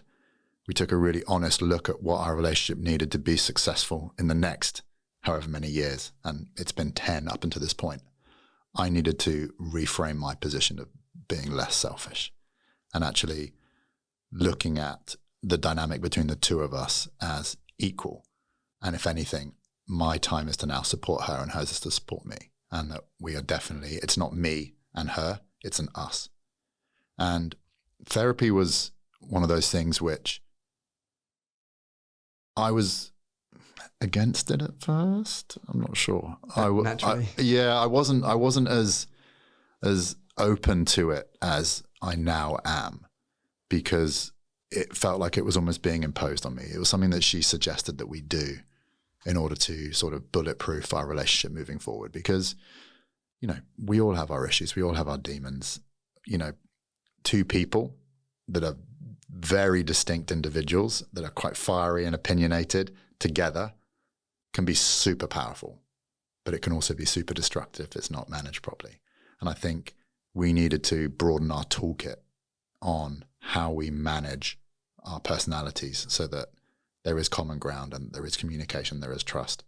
we took a really honest look at what our relationship needed to be successful in the next however many years, and it's been 10 up until this point, I needed to reframe my position of being less selfish and actually looking at the dynamic between the two of us as equal. And if anything, my time is to now support her and hers is to support me. And that we are definitely, it's not me and her, it's an us. And therapy was one of those things which I was against it at first. I'm not sure. Naturally. I wasn't as open to it as I now am, because it felt like it was almost being imposed on me. It was something that she suggested that we do in order to sort of bulletproof our relationship moving forward, because, we all have our issues. We all have our demons. Two people that are very distinct individuals that are quite fiery and opinionated together can be super powerful, but it can also be super destructive if it's not managed properly. And I think we needed to broaden our toolkit on how we manage our personalities so that there is common ground and there is communication, there is trust,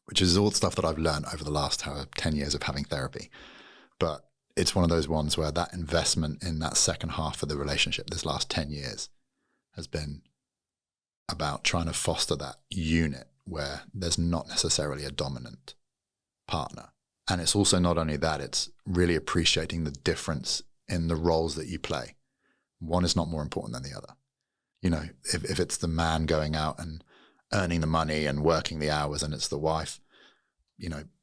which is all stuff that I've learned over the last 10 years of having therapy. But it's one of those ones where that investment in that second half of the relationship, this last 10 years, has been about trying to foster that unit where there's not necessarily a dominant partner. And it's also not only that, it's really appreciating the difference in the roles that you play. One is not more important than the other. If it's the man going out and earning the money and working the hours, and it's the wife,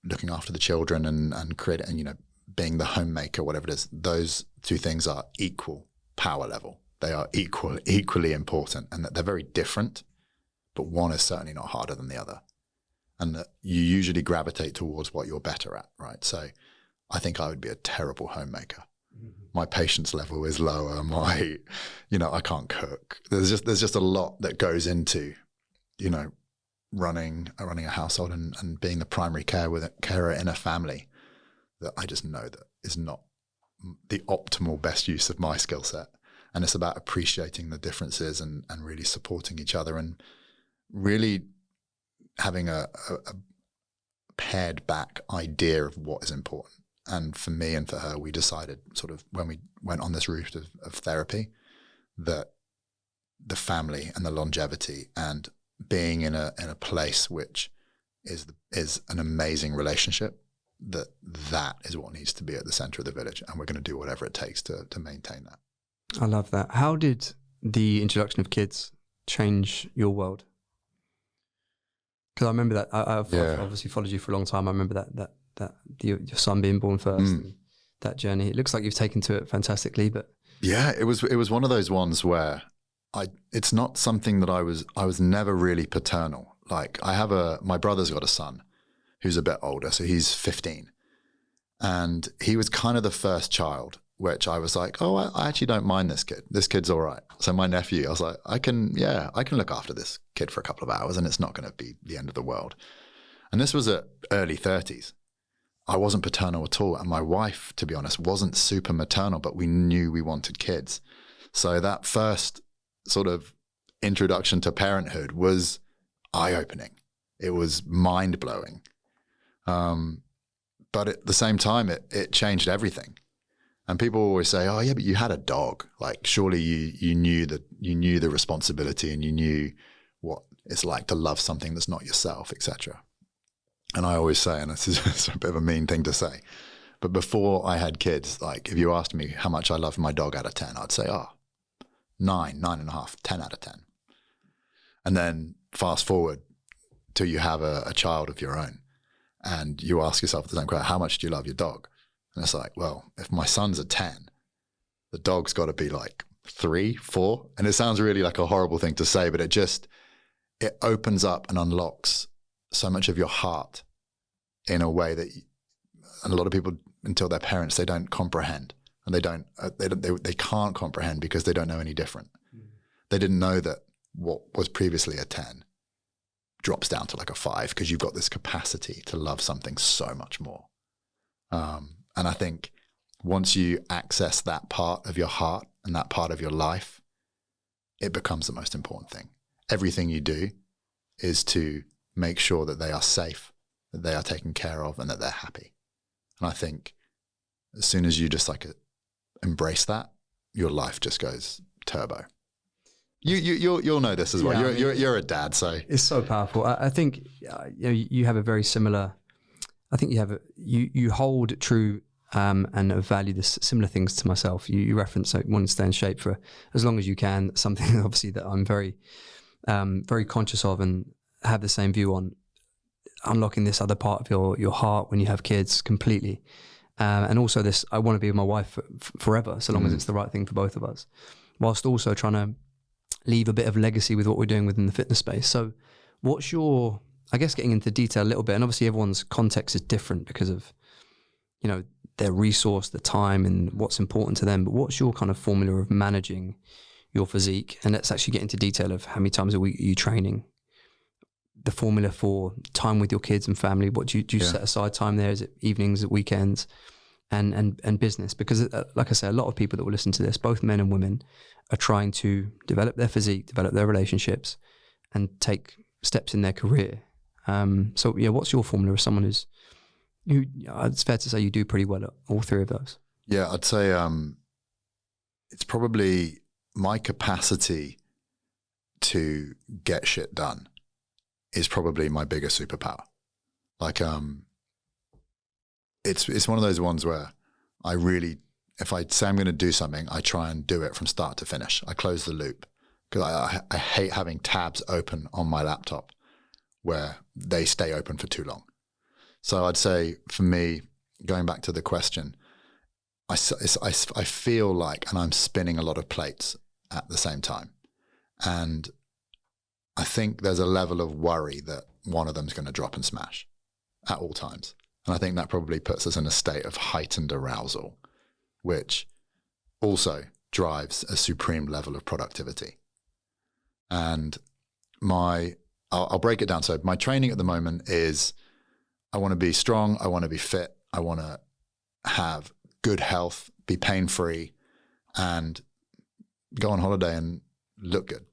looking after the children and creating, being the homemaker, whatever it is, those two things are equal power level. They are equally important, and that they're very different, but one is certainly not harder than the other. And that you usually gravitate towards what you're better at, right? So I think I would be a terrible homemaker. My patience level is lower. I can't cook. There's just a lot that goes into, running a household and being the primary carer in a family that I just know that is not the optimal best use of my skill set. And it's about appreciating the differences and really supporting each other and really having a pared back idea of what is important. And for me and for her, we decided sort of when we went on this route of therapy that the family and the longevity and being in a place which is an amazing relationship, that is what needs to be at the center of the village. And we're going to do whatever it takes to maintain that. I love that. How did the introduction of kids change your world? Because I remember that I've obviously followed you for a long time. I remember that your son being born first, and that journey. It looks like you've taken to it fantastically, but yeah, it was one of those ones where it's not something that I was never really paternal. Like my brother's got a son who's a bit older, so he's 15, and he was kind of the first child, which I was like, oh, I actually don't mind this kid. This kid's all right. So my nephew, I was like, I can look after this kid for a couple of hours and it's not going to be the end of the world. And this was at early 30s. I wasn't paternal at all. And my wife, to be honest, wasn't super maternal, but we knew we wanted kids. So that first sort of introduction to parenthood was eye-opening. It was mind-blowing. But at the same time, it changed everything. And people always say, oh yeah, but you had a dog. Like surely you knew the responsibility and you knew what it's like to love something that's not yourself, etc. And I always say, and this is a bit of a mean thing to say, but before I had kids, like if you asked me how much I loved my dog out of 10, I'd say, 9.5, 10 out of 10. And then fast forward till you have a child of your own, and you ask yourself the same question, how much do you love your dog? And it's like, well, if my son's a 10, the dog's got to be like 3, 4. And it sounds really like a horrible thing to say, but it opens up and unlocks so much of your heart in a way that a lot of people, until they're parents, they don't comprehend. And they can't comprehend because they don't know any different. They didn't know that what was previously a 10 drops down to like a 5 because you've got this capacity to love something so much more. And I think once you access that part of your heart and that part of your life, it becomes the most important thing. Everything you do is to make sure that they are safe, that they are taken care of, and that they're happy. And I think as soon as you just like embrace that, your life just goes turbo. You'll know this as well. Yeah, you're a dad, so it's so powerful. I think you have a very similar. I think you hold true and value this similar things to myself. You reference like wanting to stay in shape for as long as you can. Something obviously that I'm very very conscious of and have the same view on. Unlocking this other part of your heart when you have kids completely, and also this I want to be with my wife forever, so long as it's the right thing for both of us, whilst also trying to leave a bit of legacy with what we're doing within the fitness space. So what's your, I guess getting into detail a little bit, and obviously everyone's context is different because of, their resource, the time and what's important to them, but what's your kind of formula of managing your physique? And let's actually get into detail of how many times a week are you training, the formula for time with your kids and family. What do you set aside time there? Is it evenings, weekends, and business? Because like I say, a lot of people that will listen to this, both men and women, are trying to develop their physique, develop their relationships, and take steps in their career. So yeah, what's your formula as someone who it's fair to say you do pretty well at all three of those? Yeah, I'd say it's probably my capacity to get shit done is probably my biggest superpower. Like, it's one of those ones where I really, if I say I'm going to do something, I try and do it from start to finish. I close the loop because I hate having tabs open on my laptop where they stay open for too long. So I'd say for me, going back to the question, I feel like, and I'm spinning a lot of plates at the same time. And I think there's a level of worry that one of them's going to drop and smash at all times. And I think that probably puts us in a state of heightened arousal, which also drives a supreme level of productivity. And I'll break it down. So my training at the moment is I want to be strong. I want to be fit. I want to have good health, be pain-free, and go on holiday and look good.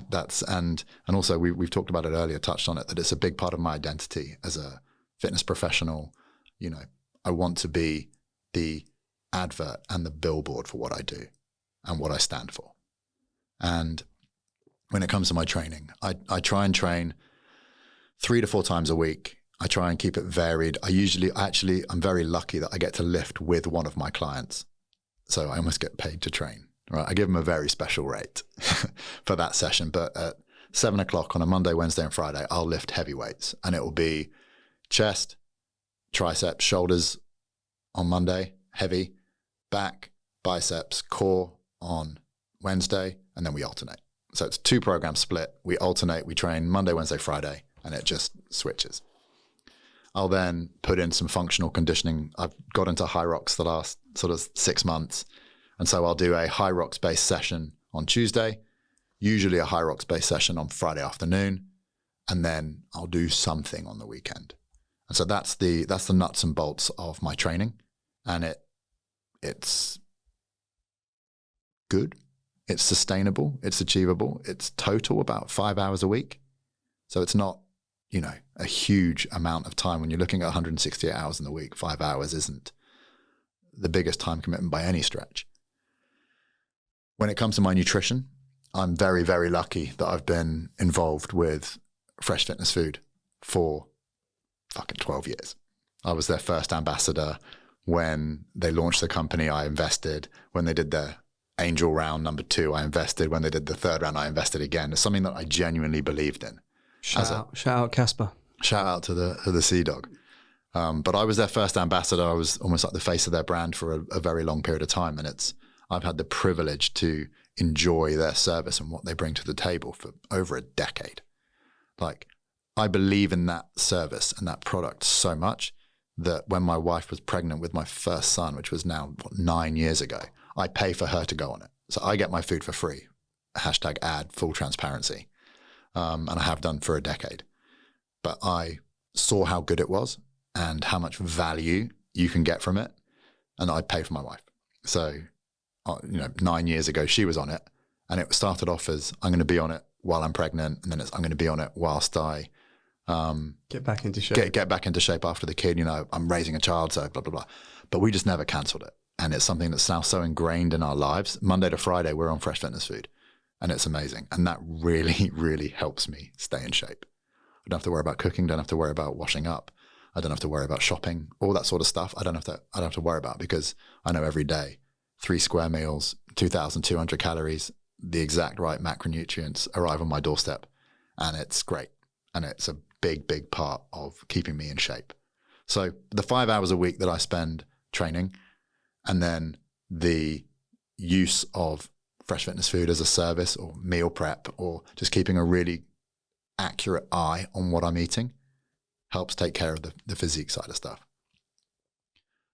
That's, and also we've talked about it earlier, touched on it, that it's a big part of my identity as a fitness professional. I want to be the advert and the billboard for what I do and what I stand for. And when it comes to my training, I try and train 3 to 4 times a week. I try and keep it varied. I'm very lucky that I get to lift with one of my clients. So I almost get paid to train. Right, I give them a very special rate for that session. But at 7 o'clock on a Monday, Wednesday, and Friday, I'll lift heavy weights, and it will be chest, triceps, shoulders on Monday, heavy, back, biceps, core on Wednesday, and then we alternate. So it's 2 programs split. We alternate. We train Monday, Wednesday, Friday, and it just switches. I'll then put in some functional conditioning. I've got into high rocks the last sort of 6 months. And so I'll do a high rocks based session on Tuesday, usually a high rocks based session on Friday afternoon, and then I'll do something on the weekend. And so that's the nuts and bolts of my training. And it's good, it's sustainable, it's achievable, it's total about 5 hours a week. So it's not, a huge amount of time. When you're looking at 168 hours in the week, 5 hours isn't the biggest time commitment by any stretch. When it comes to my nutrition, I'm very, very lucky that I've been involved with Fresh Fitness Food for fucking 12 years. I was their first ambassador. When they launched the company, I invested. When they did their Angel round number 2, I invested. When they did the 3rd round, I invested again. It's something that I genuinely believed in. Shout out Casper. Shout out to the Sea Dog. But I was their first ambassador. I was almost like the face of their brand for a very long period of time. And I've had the privilege to enjoy their service and what they bring to the table for over a decade. Like, I believe in that service and that product so much that when my wife was pregnant with my first son, which was now 9 years ago, I pay for her to go on it. So I get my food for free. #ad, full transparency. And I have done for a decade. But I saw how good it was and how much value you can get from it. And I pay for my wife. So, 9 years ago, she was on it. And it started off as, I'm going to be on it while I'm pregnant. And then I'm going to be on it whilst I get back into shape. Get back into shape after the kid. I'm raising a child, so blah, blah, blah. But we just never cancelled it. And it's something that's now so ingrained in our lives. Monday to Friday, we're on fresh fitness food. And it's amazing. And that really, really helps me stay in shape. I don't have to worry about cooking, don't have to worry about washing up. I don't have to worry about shopping, all that sort of stuff. I don't have to worry about, because I know every day, 3 square meals, 2,200 calories, the exact right macronutrients arrive on my doorstep. And it's great. And it's a big, big part of keeping me in shape. So the 5 hours a week that I spend training, and then the use of fresh fitness food as a service or meal prep, or just keeping a really accurate eye on what I'm eating, helps take care of the physique side of stuff.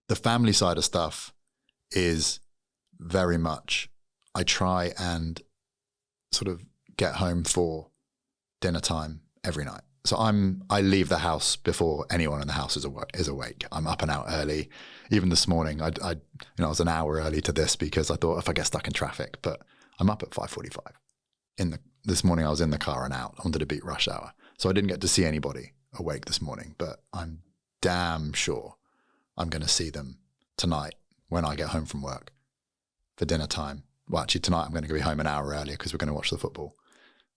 The family side of stuff is very much, I try and sort of get home for dinner time every night. So I leave the house before anyone in the house is awake. I'm up and out early. Even this morning, I was an hour early to this because I thought if I get stuck in traffic, but I'm up at 5:45. This morning I was in the car and out. I wanted to beat rush hour. So I didn't get to see anybody awake this morning, but I'm damn sure I'm going to see them tonight when I get home from work for dinner time. Well, actually tonight I'm going to be home an hour earlier because we're going to watch the football.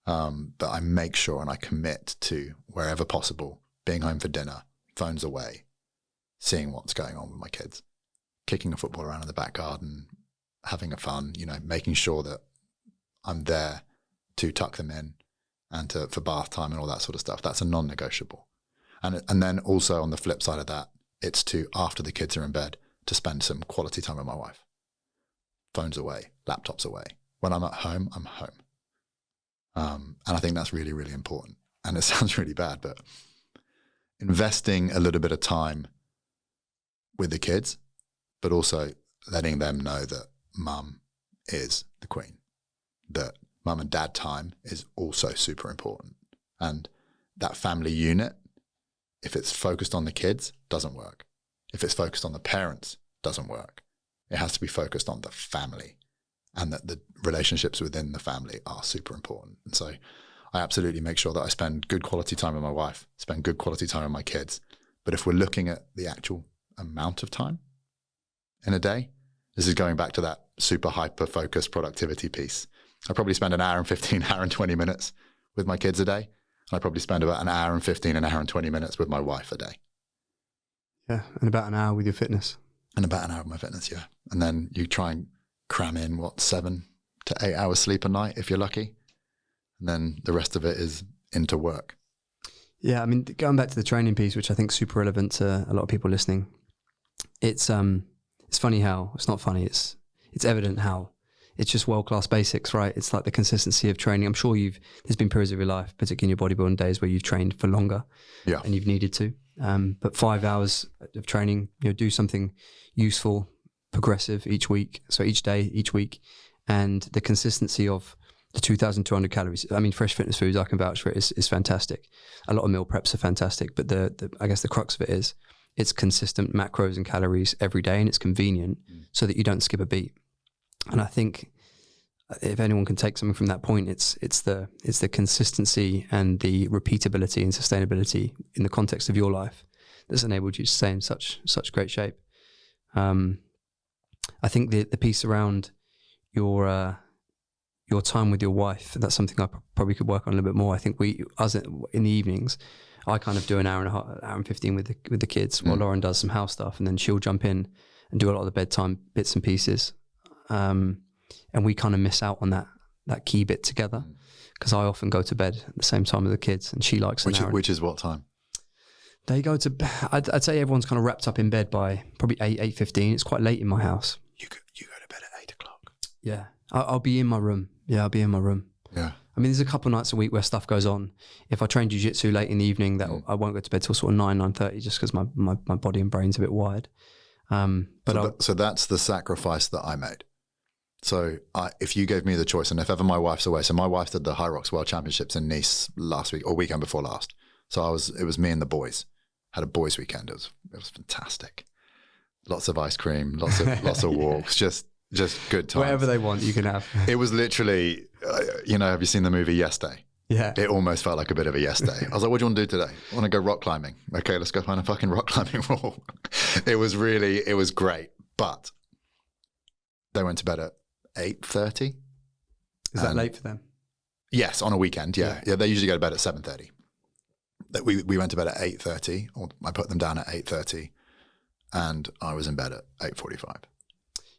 But I make sure and I commit to, wherever possible, being home for dinner, phones away, seeing what's going on with my kids, kicking a football around in the back garden, having a fun, making sure that I'm there to tuck them in and for bath time and all that sort of stuff. That's a non-negotiable. And then also on the flip side of that, it's to, after the kids are in bed, to spend some quality time with my wife. Phones away, laptops away. When I'm at home, I'm home. And I think that's really, really important. And it sounds really bad, but investing a little bit of time with the kids, but also letting them know that mum is the queen, that mum and dad time is also super important. And that family unit, if it's focused on the kids, doesn't work. If it's focused on the parents, doesn't work. It has to be focused on the family, and that the relationships within the family are super important. And so I absolutely make sure that I spend good quality time with my wife, spend good quality time with my kids. But if we're looking at the actual amount of time in a day, this is going back to that super hyper-focused productivity piece. I probably spend an hour and 15, hour and 20 minutes with my kids a day. And I probably spend about an hour and 15, an hour and 20 minutes with my wife a day. Yeah, and about an hour with your fitness. And about an hour with my fitness, yeah. And then you try and cram in, 7 to 8 hours sleep a night if you're lucky. And then the rest of it is into work. Yeah, I mean, going back to the training piece, which I think is super relevant to a lot of people listening, it's funny how, it's not funny, it's evident how it's just world-class basics, right? It's like the consistency of training. I'm sure there's been periods of your life, particularly in your bodybuilding days, where you've trained for longer and you've needed to. But 5 hours of training, do something useful, progressive each week. So each day, each week. And the consistency of the 2,200 calories. I mean, fresh fitness foods, I can vouch for it, is fantastic. A lot of meal preps are fantastic, but I guess the crux of it is it's consistent macros and calories every day, and it's convenient so that you don't skip a beat. And I think if anyone can take something from that point, it's the consistency and the repeatability and sustainability in the context of your life that's enabled you to stay in such great shape. I think the piece around your time with your wife, that's something I probably could work on a little bit more. I think in the evenings, I kind of do an hour and a half, hour and 15 with the kids, while Lauren does some house stuff, and then she'll jump in and do a lot of the bedtime bits and pieces. and we kind of miss out on that key bit together, because I often go to bed at the same time as the kids, and she likes which is what time? They go to I'd say everyone's kind of wrapped up in bed by probably 8:15. It's quite late in my house. You go to bed at 8 o'clock? Yeah. I'll be in my room. Yeah, I'll be in my room. Yeah. I mean, there's a couple of nights a week where stuff goes on. If I train jiu-jitsu late in the evening, that I won't go to bed till sort of 9:30, just because my body and brain's a bit wired. So that's the sacrifice that I made. So if you gave me the choice, and if ever my wife's away, so my wife did the High Rocks World Championships in Nice last week, or weekend before last. So it was me and the boys. Had a boys' weekend. It was fantastic. Lots of ice cream, lots of walks, just good times. Whatever they want, you can have. It was literally, have you seen the movie Yes Day? Yeah. It almost felt like a bit of a yes day. I was like, what do you want to do today? I want to go rock climbing. Okay, let's go find a fucking rock climbing wall. It was great. But they went to bed at 8:30. Is that late for them? Yes, on a weekend, yeah. They usually go to bed at 7:30. We went to bed at 8:30, or I put them down at 8:30, and I was in bed at 8:45.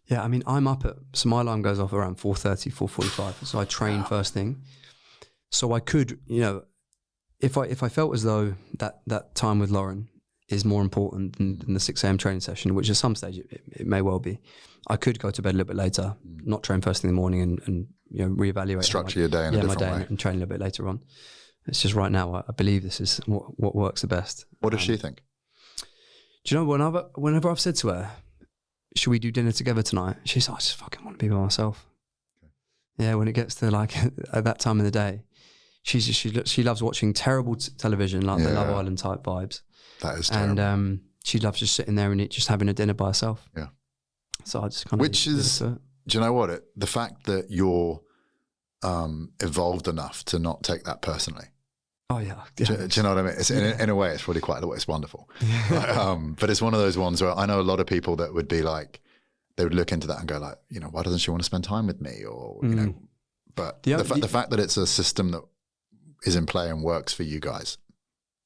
Yeah, I mean, I'm up so my alarm goes off around 4:30, 4:45. So I train first thing. So I could, if I felt as though that time with Lauren is more important than the 6 a.m. training session, which at some stage it may well be, I could go to bed a little bit later, not train first thing in the morning, and reevaluate. Structure your day in a different way. And train a little bit later on. It's just right now, I believe this is what works the best. What does she think? Do you know, whenever I've said to her, should we do dinner together tonight? She's like, I just fucking want to be by myself. Okay. Yeah, when it gets to like at that time of the day, she loves watching terrible television, like the Love Island type vibes. That is terrible. And she loves just sitting there and just having a dinner by herself. Yeah. So I just kind of... Which is, do you know what? The fact that you're evolved enough to not take that personally. Oh, yeah. Do you know what I mean? It's, in a way, it's really it's wonderful. But it's one of those ones where I know a lot of people that would be like, they would look into that and go like, why doesn't she want to spend time with me? Or, but the fact that it's a system that is in play and works for you guys,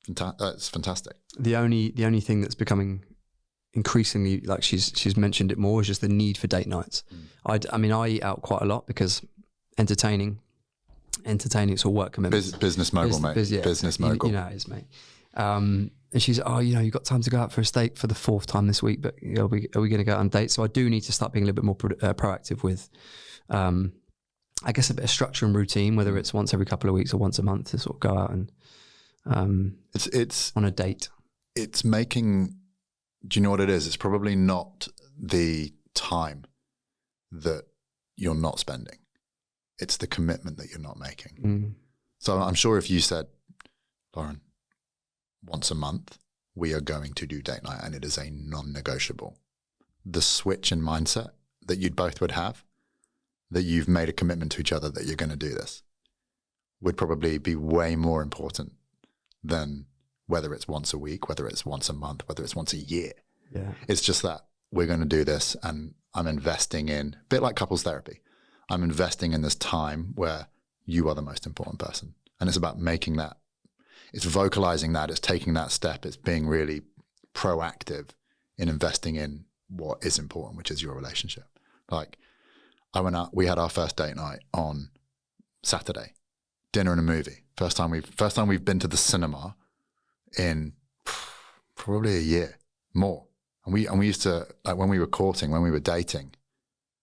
it's fantastic. The only thing that's becoming increasingly, like she's mentioned it more, is just the need for date nights. I mean, I eat out quite a lot because entertaining, it's all work commitments. Business mogul, mate. Business mogul. You know it is, mate. And she's, you got time to go out for a steak for the 4th time this week, but are we going to go out on dates? So I do need to start being a little bit more proactive with, I guess, a bit of structure and routine, whether it's once every couple of weeks or once a month, to sort of go out and it's on a date. It's making, do you know what it is? It's probably not the time that you're not spending. It's the commitment that you're not making. So I'm sure if you said, Lauren, once a month, we are going to do date night, and it is a non-negotiable, the switch in mindset that you'd both would have, that you've made a commitment to each other that you're going to do this, would probably be way more important than whether it's once a week, whether it's once a month, whether it's once a year. Yeah. It's just that we're going to do this, and I'm investing in, a bit like couples therapy, I'm investing in this time where you are the most important person. And it's about making that, it's vocalizing that, it's taking that step, it's being really proactive in investing in what is important, which is your relationship. Like, I went out, we had our first date night on Saturday, dinner and a movie. First time we've been to the cinema in probably a year, more. And we used to, like, when we were courting, when we were dating,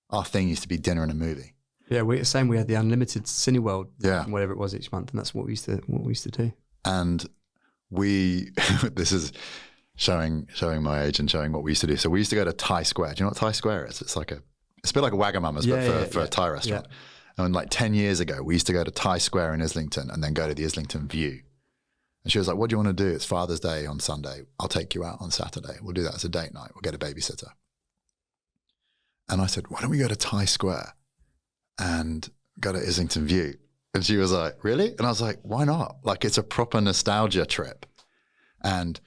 our thing used to be dinner and a movie. Yeah, we had the unlimited Cineworld, whatever it was each month, and that's what we used to do. And this is showing my age and showing what we used to do. So we used to go to Thai Square. Do you know what Thai Square is? It's a bit like a Wagamama's, but for a Thai restaurant. Yeah. And like 10 years ago, we used to go to Thai Square in Islington and then go to the Islington View. And she was like, what do you want to do? It's Father's Day on Sunday. I'll take you out on Saturday. We'll do that as a date night. We'll get a babysitter. And I said, why don't we go to Thai Square and go to Islington View? And she was like, really? And I was like, why not? Like, it's a proper nostalgia trip. And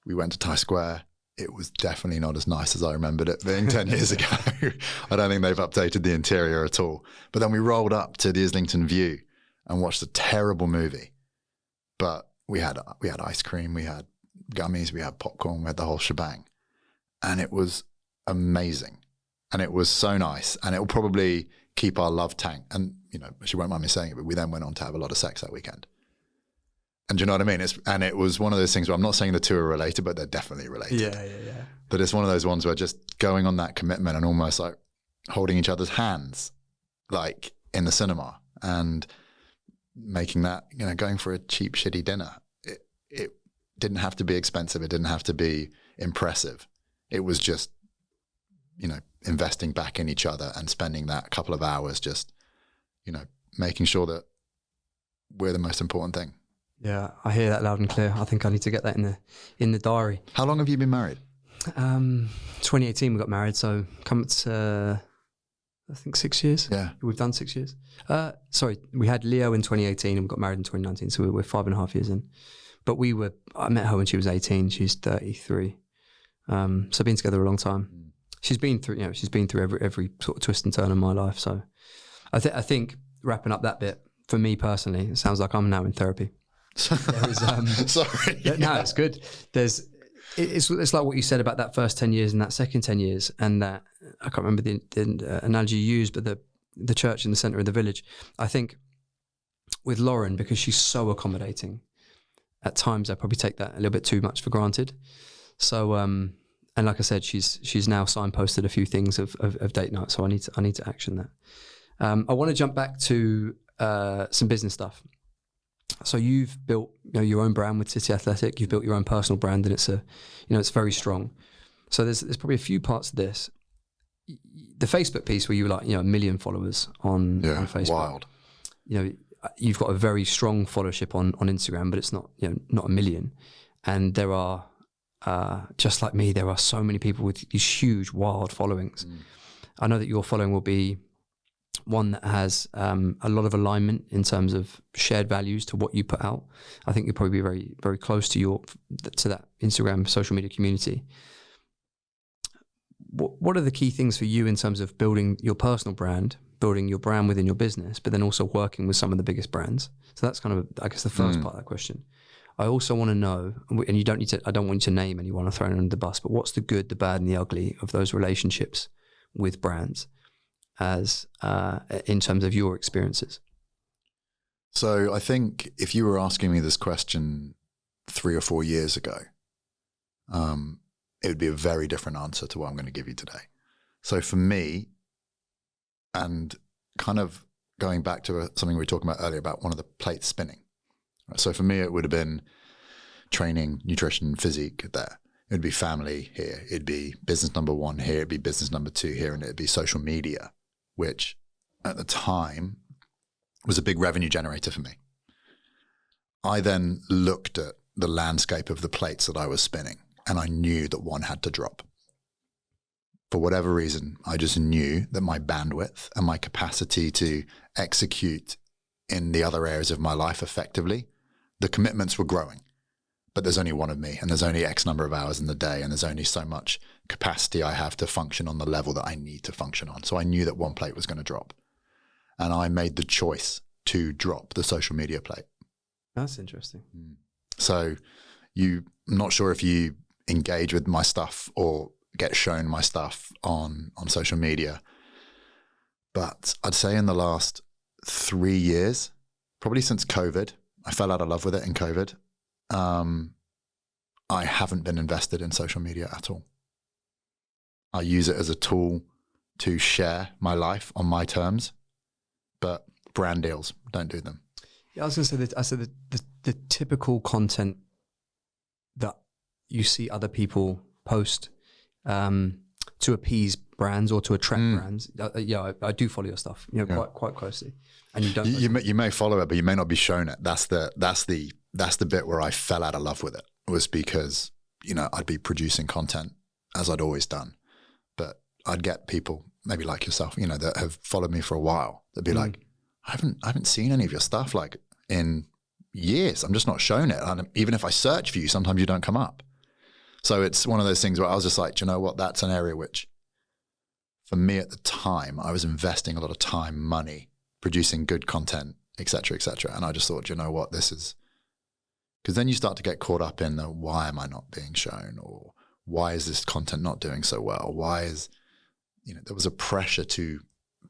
we went to Thai Square. It was definitely not as nice as I remembered it being 10 years ago. I don't think they've updated the interior at all. But then we rolled up to the Islington View and watched a terrible movie. But we had ice cream, we had gummies, we had popcorn, we had the whole shebang. And it was amazing. And it was so nice. And it will probably keep our love tank. And, you know, she won't mind me saying it, but we then went on to have a lot of sex that weekend. And do you know what I mean? And it was one of those things where I'm not saying the two are related, but they're definitely related. Yeah. But it's one of those ones where just going on that commitment and almost like holding each other's hands, like in the cinema, and making that, you know, going for a cheap, shitty dinner. It didn't have to be expensive. It didn't have to be impressive. It was just, you know, investing back in each other and spending that couple of hours just, you know, making sure that we're the most important thing. Yeah, I hear that loud and clear. I think I need to get that in the diary. How long have you been married? 2018 we got married, so come to I think 6 years. Yeah, we've done 6 years. Sorry, we had Leo in 2018 and we got married in 2019, so we're 5.5 years in. But I met her when she was 18. She's 33. So been together a long time. She's been through every sort of twist and turn in my life. So I think wrapping up that bit for me personally, it sounds like I'm now in therapy. There is, sorry. No, it's good. It's like what you said about that first 10 years and that second 10 years, and that I can't remember the analogy you used, but the church in the center of the village. I think with Lauren, because she's so accommodating, at times I probably take that a little bit too much for granted. So and like I said, she's now signposted a few things of date night, so I need to action that. I want to jump back to some business stuff. So you've built, you know, your own brand with City Athletic. You've built your own personal brand, and it's very strong. So there's probably a few parts of this. The Facebook piece where you were like, you know, 1 million followers on Facebook. Wild. You know, you've got a very strong followership on Instagram, but it's not, you know, not 1 million. And there are just like me, there are so many people with these huge, wild followings. I know that your following will be one that has a lot of alignment in terms of shared values to what you put out. I think you'll probably be very, very close to that Instagram social media community. What are the key things for you in terms of building your personal brand, building your brand within your business, but then also working with some of the biggest brands? So that's kind of, I guess, the first part of that question. I also want to know, and I don't want you to name anyone or throw anyone under the bus, but what's the good, the bad, and the ugly of those relationships with brands, as in terms of your experiences? So I think if you were asking me this question 3 or 4 years ago, it would be a very different answer to what I'm going to give you today. So for me, and kind of going back to something we were talking about earlier about one of the plates spinning. So for me, it would have been training, nutrition, physique there. It'd be family here. It'd be business number 1 here. It'd be business number 2 here. And it'd be social media, which at the time was a big revenue generator for me. I then looked at the landscape of the plates that I was spinning, and I knew that one had to drop. For whatever reason, I just knew that my bandwidth and my capacity to execute in the other areas of my life effectively, the commitments were growing. But there's only one of me, and there's only X number of hours in the day, and there's only so much capacity I have to function on the level that I need to function on. So I knew that one plate was going to drop. And I made the choice to drop the social media plate. That's interesting. So I'm not sure if you engage with my stuff or get shown my stuff on social media, but I'd say in the last 3 years, probably since COVID, I fell out of love with it in COVID. I haven't been invested in social media at all. I use it as a tool to share my life on my terms, but brand deals, don't do them. Yeah, I was going to say that. I said the typical content that you see other people post to appease brands or to attract brands. I do follow your stuff, quite closely. And you don't. You may follow it, but you may not be shown it. That's the bit where I fell out of love with it. Was because I'd be producing content as I'd always done, but I'd get people maybe like yourself, that have followed me for a while. They'd be like, I haven't seen any of your stuff like in years. I'm just not shown it. And even if I search for you, sometimes you don't come up. So it's one of those things where I was just like, do you know what? That's an area which, for me at the time, I was investing a lot of time, money, producing good content, et cetera, et cetera. And I just thought, do you know what? This is, because then you start to get caught up in the why am I not being shown, or why is this content not doing so well? Why is, there was a pressure to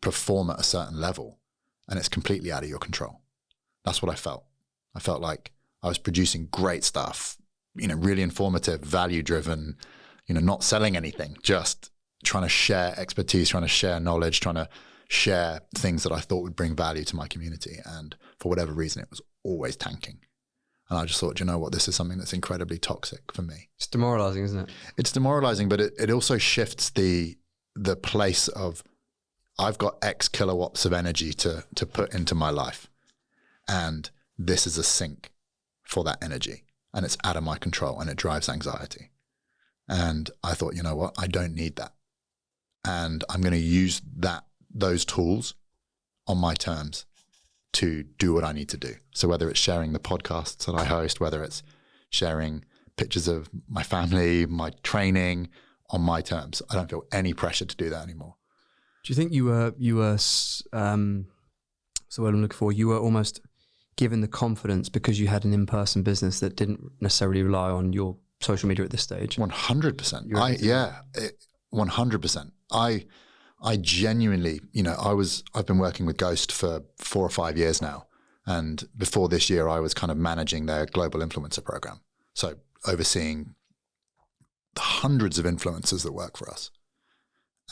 perform at a certain level and it's completely out of your control. That's what I felt. I felt like I was producing great stuff, really informative, value driven, not selling anything, just trying to share expertise, trying to share knowledge, trying to share things that I thought would bring value to my community. And for whatever reason, it was always tanking. And I just thought, you know what, this is something that's incredibly toxic for me. It's demoralizing, isn't it? It's demoralizing, but it also shifts the place of, I've got X kilowatts of energy to put into my life. And this is a sink for that energy. And it's out of my control and it drives anxiety. And I thought, you know what, I don't need that. And I'm going to use those tools on my terms to do what I need to do. So whether it's sharing the podcasts that I host, whether it's sharing pictures of my family, my training on my terms, I don't feel any pressure to do that anymore. Do you think you were so what I'm looking for, you were almost given the confidence because you had an in-person business that didn't necessarily rely on your social media at this stage? 100%. 100%. I genuinely, I've been working with Ghost for 4 or 5 years now. And before this year, I was kind of managing their global influencer program. So overseeing the hundreds of influencers that work for us.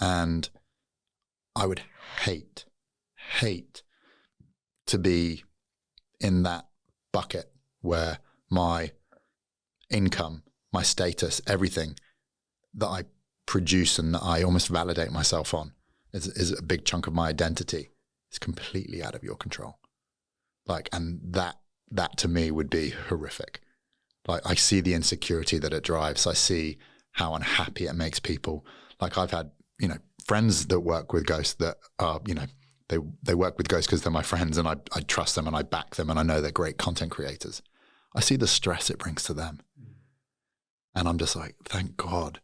And I would hate to be in that bucket where my income, my status, everything that I produce and that I almost validate myself on is a big chunk of my identity. It's completely out of your control. And that to me would be horrific. I see the insecurity that it drives. I see how unhappy it makes people. I've had, friends that work with Ghost that are, they work with Ghost because they're my friends and I trust them and I back them and I know they're great content creators. I see the stress it brings to them. And I'm just like, thank God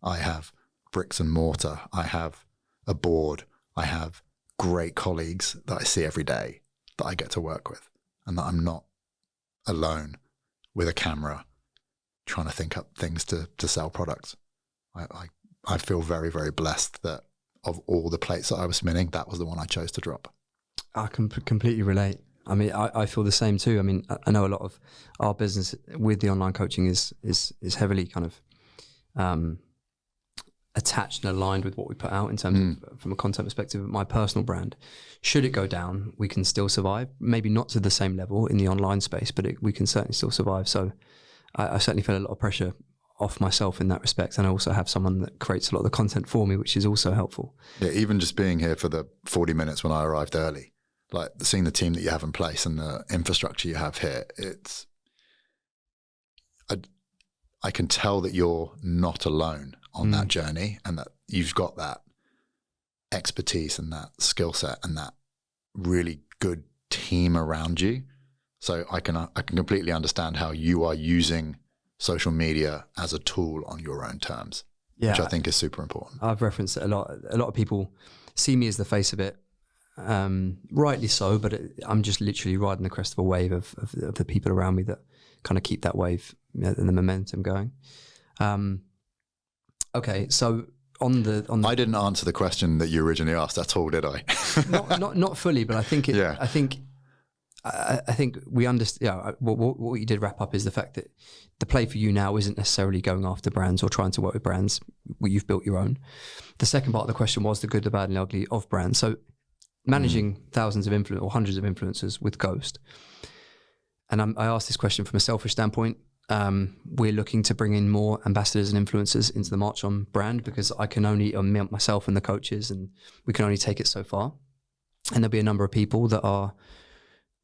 I have bricks and mortar. I have a board. I have great colleagues that I see every day that I get to work with and that I'm not alone with a camera trying to think up things to sell products. I feel very, very blessed that of all the plates that I was spinning, that was the one I chose to drop. I can completely relate. I mean, I feel the same too. I mean, I know a lot of our business with the online coaching is heavily kind of attached and aligned with what we put out in terms of from a content perspective. My personal brand, should it go down, we can still survive. Maybe not to the same level in the online space, but we can certainly still survive. So I certainly feel a lot of pressure off myself in that respect. And I also have someone that creates a lot of the content for me, which is also helpful. Yeah, even just being here for the 40 minutes when I arrived early, seeing the team that you have in place and the infrastructure you have here, I can tell that you're not alone on that journey and that you've got that expertise and that skill set and that really good team around you. So I can completely understand how you are using social media as a tool on your own terms, which I think is super important. I've referenced it a lot. A lot of people see me as the face of it, rightly so, but I'm just literally riding the crest of a wave of the people around me that kind of keep that wave and the momentum going. Okay, so on the I didn't answer the question that you originally asked at all, did I? not fully, but I think it. Yeah. I think we understand. Yeah, what you did wrap up is the fact that the play for you now isn't necessarily going after brands or trying to work with brands. You've built your own. The second part of the question was the good, the bad, and the ugly of brands. So managing thousands of influencers or hundreds of influencers with Ghost. And I asked this question from a selfish standpoint. We're looking to bring in more ambassadors and influencers into the Marchon brand because I can only, myself and the coaches, and we can only take it so far. And there'll be a number of people that are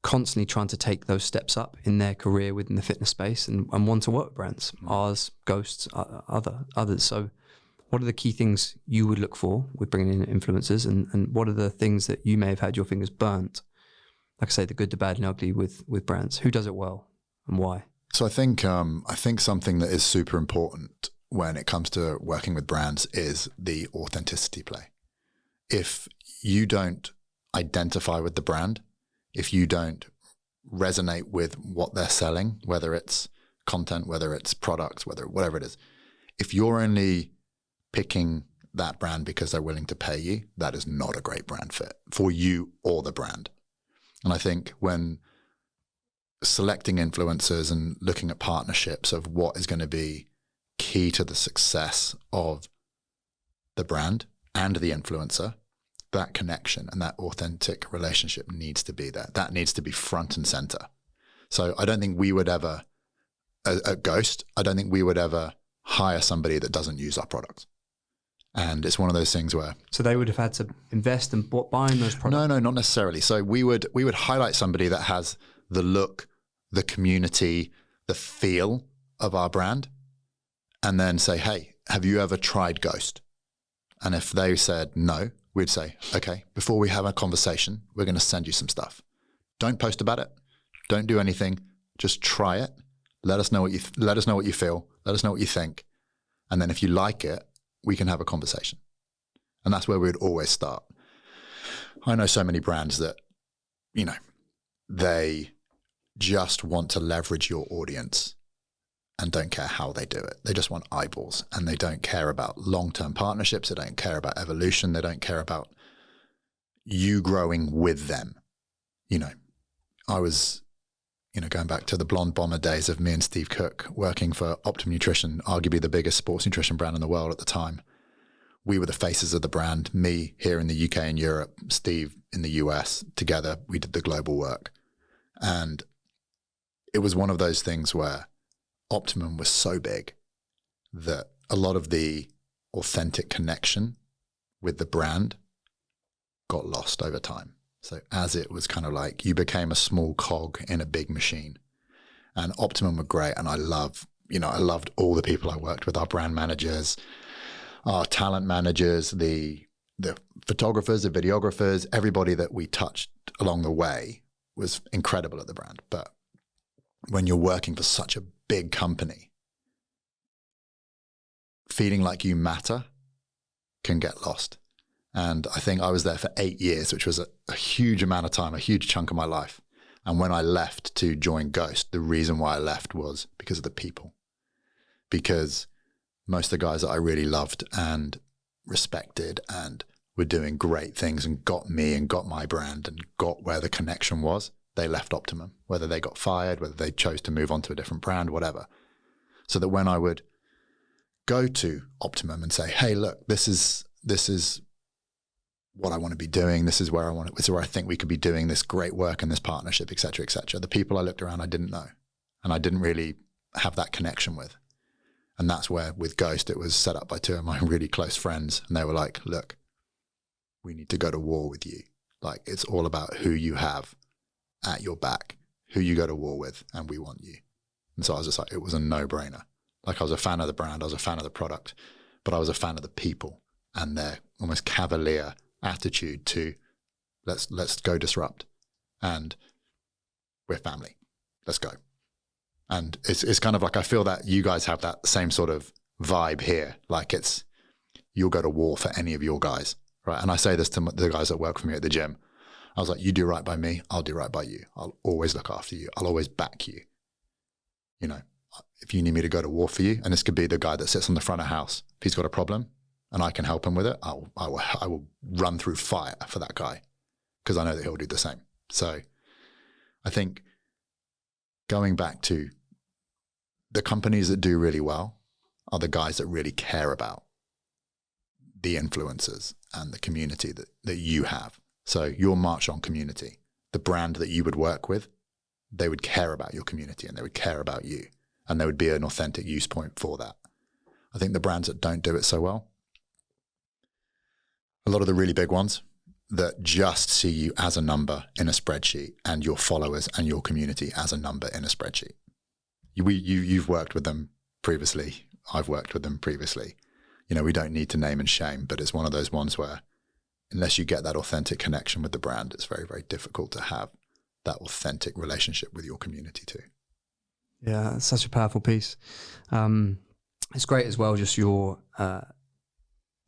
constantly trying to take those steps up in their career within the fitness space and want to work with brands, ours, Ghosts, others. So what are the key things you would look for with bringing in influencers and what are the things that you may have had your fingers burnt? Like I say, the good, the bad and ugly with brands. Who does it well and why? So I think something that is super important when it comes to working with brands is the authenticity play. If you don't identify with the brand, if you don't resonate with what they're selling, whether it's content, whether it's products, whatever it is, if you're only picking that brand because they're willing to pay you, that is not a great brand fit for you or the brand. And I think when selecting influencers and looking at partnerships of what is going to be key to the success of the brand and the influencer, that connection and that authentic relationship needs to be there. That needs to be front and center. So I don't think we would ever, at Ghost, I don't think we would ever hire somebody that doesn't use our products. And it's one of those things where... So they would have had to invest in buying those products? No, not necessarily. So we would highlight somebody that has the look, the community, the feel of our brand, and then say, hey, have you ever tried Ghost? And if they said no, we'd say, okay, before we have a conversation, we're going to send you some stuff. Don't post about it. Don't do anything. Just try it. Let us know what you feel. Let us know what you think. And then if you like it, we can have a conversation. And that's where we would always start. I know so many brands that, you know, they just want to leverage your audience and don't care how they do it. They just want eyeballs, and they don't care about long-term partnerships. They don't care about evolution. They don't care about you growing with them. You know, I was, you know, going back to the Blonde Bomber days of me and Steve Cook working for Optimum Nutrition, arguably the biggest sports nutrition brand in the world at the time. We were the faces of the brand, me here in the UK and Europe, Steve in the US. Together, we did the global work. And it was one of those things where Optimum was so big that a lot of the authentic connection with the brand got lost over time. So as it was kind of like you became a small cog in a big machine. And Optimum were great. And I loved all the people I worked with, our brand managers, our talent managers, the photographers, the videographers, everybody that we touched along the way was incredible at the brand. But when you're working for such a big company, feeling like you matter can get lost. And I think I was there for 8 years, which was a huge amount of time, a huge chunk of my life. And when I left to join Ghost, the reason why I left was because of the people. Because most of the guys that I really loved and respected and were doing great things and got me and got my brand and got where the connection was, they left Optimum, whether they got fired, whether they chose to move on to a different brand, whatever. So that when I would go to Optimum and say, hey, look, this is what I want to be doing. This is where I think we could be doing this great work and this partnership, et cetera, et cetera. The people I looked around, I didn't know. And I didn't really have that connection with. And that's where with Ghost, it was set up by two of my really close friends. And they were like, look, we need to go to war with you. Like, it's all about who you have at your back, who you go to war with, and we want you. And so I was just like, it was a no-brainer. Like, I was a fan of the brand, I was a fan of the product, but I was a fan of the people and their almost cavalier attitude to let's go disrupt, and we're family, let's go. And it's kind of like, I feel that you guys have that same sort of vibe here. Like, it's, you'll go to war for any of your guys, right? And I say this to the guys that work for me at the gym. I was like, you do right by me, I'll do right by you. I'll always look after you. I'll always back you. You know, if you need me to go to war for you, and this could be the guy that sits on the front of house, if he's got a problem and I can help him with it, I will run through fire for that guy, because I know that he'll do the same. So I think going back to the companies that do really well are the guys that really care about the influencers and the community that you have. So your Marchon community, the brand that you would work with, they would care about your community and they would care about you, and there would be an authentic use point for that. I think the brands that don't do it so well, a lot of the really big ones that just see you as a number in a spreadsheet and your followers and your community as a number in a spreadsheet. You've worked with them previously. I've worked with them previously. You know, we don't need to name and shame, but it's one of those ones where unless you get that authentic connection with the brand, it's very, very difficult to have that authentic relationship with your community too. Yeah, it's such a powerful piece. It's great as well, just your,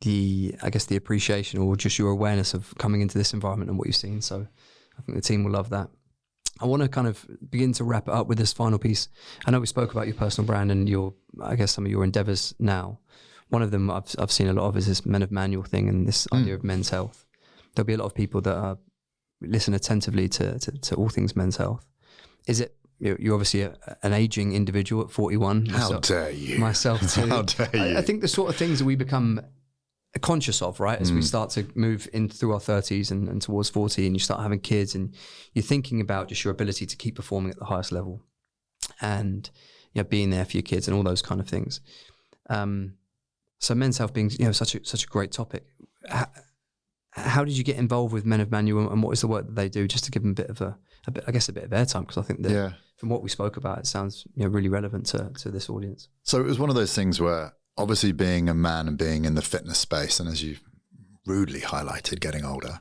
the appreciation or just your awareness of coming into this environment and what you've seen. So I think the team will love that. I want to kind of begin to wrap it up with this final piece. I know we spoke about your personal brand and some of your endeavors now. one of them I've seen a lot of is this men of manual thing and this idea of men's health. There'll be a lot of people that listen attentively to all things men's health. Is it, you're obviously an aging individual at 41. How dare you? Myself too. How dare you? I think the sort of things that we become conscious of, right, as we start to move in through our 30s and towards 40, and you start having kids, and you're thinking about just your ability to keep performing at the highest level, and being there for your kids and all those kind of things. So men's health being such a great topic. How did you get involved with Men of Manual, and what is the work that they do, just to give them a bit of airtime? Because I think that from what we spoke about, it sounds really relevant to this audience. So it was one of those things where, obviously being a man and being in the fitness space, and as you rudely highlighted, getting older.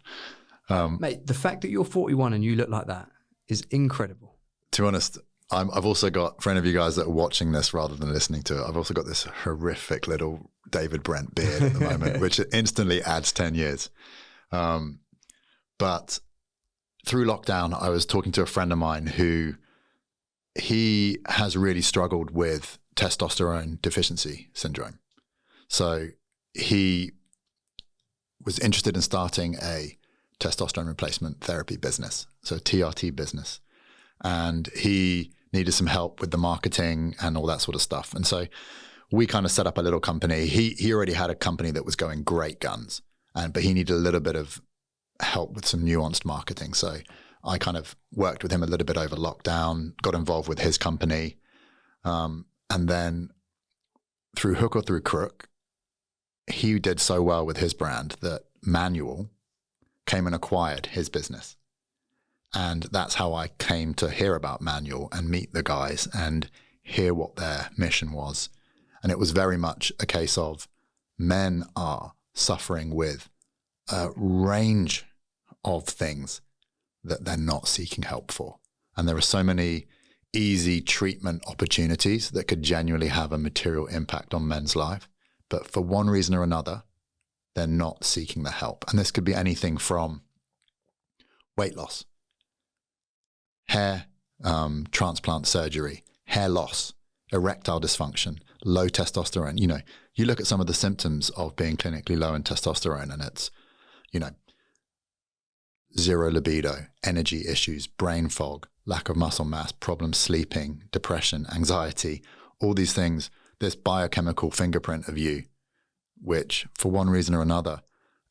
Mate, the fact that you're 41 and you look like that is incredible. To be honest, I've also got, for any of you guys that are watching this rather than listening to it, I've also got this horrific little David Brent beard at the moment, which instantly adds 10 years. But through lockdown, I was talking to a friend of mine who he has really struggled with testosterone deficiency syndrome. So he was interested in starting a testosterone replacement therapy business, so TRT business. And he needed some help with the marketing and all that sort of stuff. And so we kind of set up a little company. He already had a company that was going great guns, but he needed a little bit of help with some nuanced marketing. So I kind of worked with him a little bit over lockdown, got involved with his company. And then through hook or through crook, he did so well with his brand that Manual came and acquired his business. And that's how I came to hear about Manual and meet the guys and hear what their mission was. And it was very much a case of men are suffering with a range of things that they're not seeking help for. And there are so many easy treatment opportunities that could genuinely have a material impact on men's life. But for one reason or another, they're not seeking the help. And this could be anything from weight loss, hair transplant surgery, hair loss, erectile dysfunction, low testosterone. You look at some of the symptoms of being clinically low in testosterone, and it's, zero libido, energy issues, brain fog, lack of muscle mass, problems sleeping, depression, anxiety, all these things, this biochemical fingerprint of you, which for one reason or another,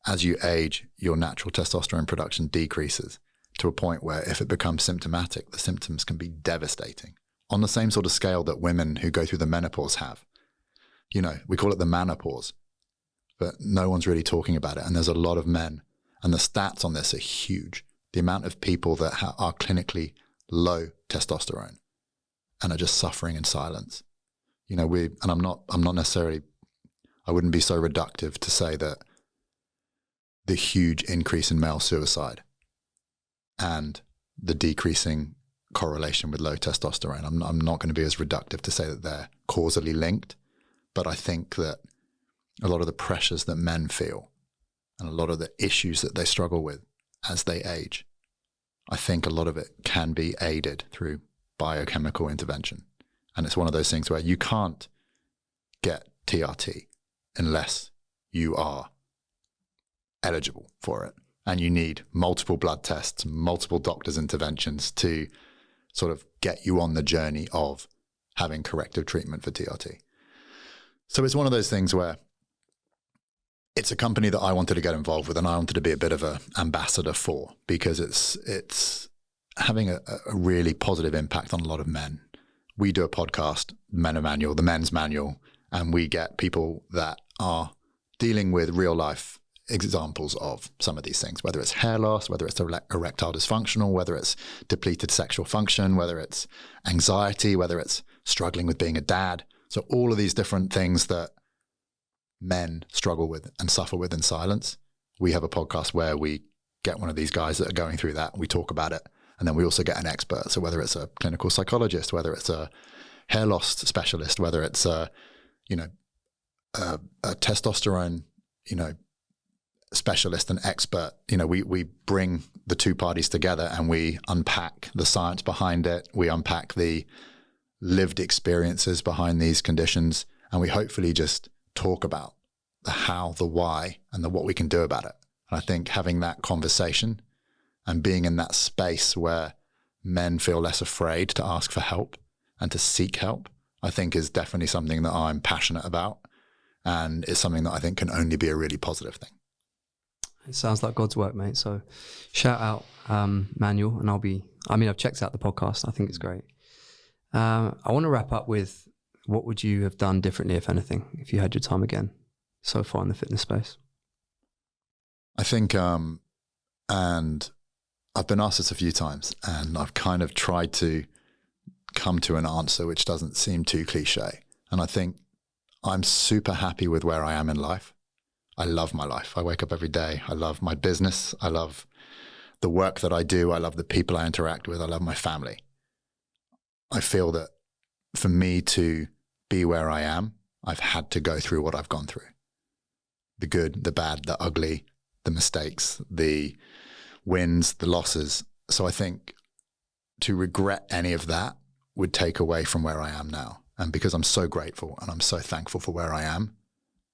as you age, your natural testosterone production decreases to a point where if it becomes symptomatic, the symptoms can be devastating. On the same sort of scale that women who go through the menopause have. We call it the menopause, but no one's really talking about it. And there's a lot of men, and the stats on this are huge. The amount of people that are clinically low testosterone and are just suffering in silence. I'm not necessarily, I wouldn't be so reductive to say that the huge increase in male suicide and the decreasing correlation with low testosterone, I'm not going to be as reductive to say that they're causally linked, but I think that a lot of the pressures that men feel and a lot of the issues that they struggle with as they age, I think a lot of it can be aided through biochemical intervention. And it's one of those things where you can't get TRT unless you are eligible for it. And you need multiple blood tests, multiple doctors' interventions to sort of get you on the journey of having corrective treatment for TRT. So it's one of those things where it's a company that I wanted to get involved with, and I wanted to be a bit of an ambassador for, because it's having a really positive impact on a lot of men. We do a podcast, Men of Manual, the Men's Manual, and we get people that are dealing with real life examples of some of these things, whether it's hair loss, whether it's erectile dysfunctional, whether it's depleted sexual function, whether it's anxiety, whether it's struggling with being a dad. So all of these different things that men struggle with and suffer with in silence. We have a podcast where we get one of these guys that are going through that, and we talk about it. And then we also get an expert. So whether it's a clinical psychologist, whether it's a hair loss specialist, whether it's a testosterone, specialist and expert, we bring the two parties together and we unpack the science behind it. We unpack the lived experiences behind these conditions, and we hopefully just talk about the how, the why, and the what we can do about it. And I think having that conversation and being in that space where men feel less afraid to ask for help and to seek help, I think is definitely something that I'm passionate about, and it's something that I think can only be a really positive thing. It sounds like God's work, mate. So shout out Manuel, and I've checked out the podcast. I think it's great. I want to wrap up with, what would you have done differently, if anything, if you had your time again so far in the fitness space? I think, and I've been asked this a few times, and I've kind of tried to come to an answer which doesn't seem too cliche. And I think I'm super happy with where I am in life. I love my life. I wake up every day. I love my business. I love the work that I do. I love the people I interact with. I love my family. I feel that for me to be where I am, I've had to go through what I've gone through. The good, the bad, the ugly, the mistakes, the wins, the losses. So I think to regret any of that would take away from where I am now. And because I'm so grateful and I'm so thankful for where I am,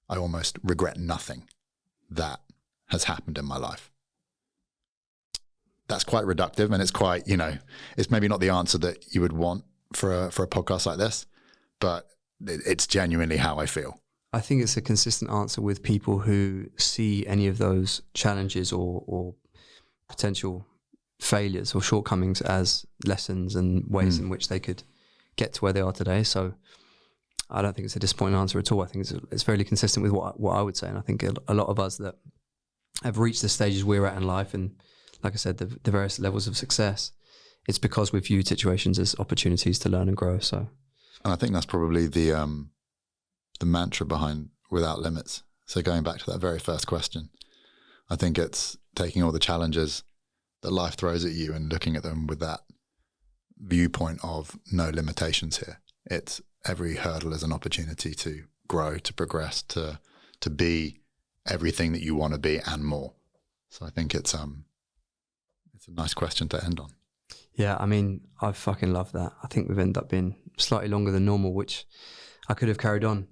I almost regret nothing that has happened in my life. That's quite reductive, and it's quite, it's maybe not the answer that you would want for a podcast like this, but it's genuinely how I feel. I think it's a consistent answer with people who see any of those challenges or potential failures or shortcomings as lessons and ways in which they could get to where they are today. So I don't think it's a disappointing answer at all. I think it's fairly consistent with what I would say. And I think a lot of us that have reached the stages we're at in life, and like I said, the various levels of success, it's because we've viewed situations as opportunities to learn and grow. So, and I think that's probably the mantra behind Without Limits. So going back to that very first question, I think it's taking all the challenges that life throws at you and looking at them with that viewpoint of no limitations here. It's every hurdle is an opportunity to grow, to progress, to be everything that you want to be and more. So I think it's a nice question to end on. Yeah, I mean, I fucking love that. I think we've ended up being slightly longer than normal, which I could have carried on.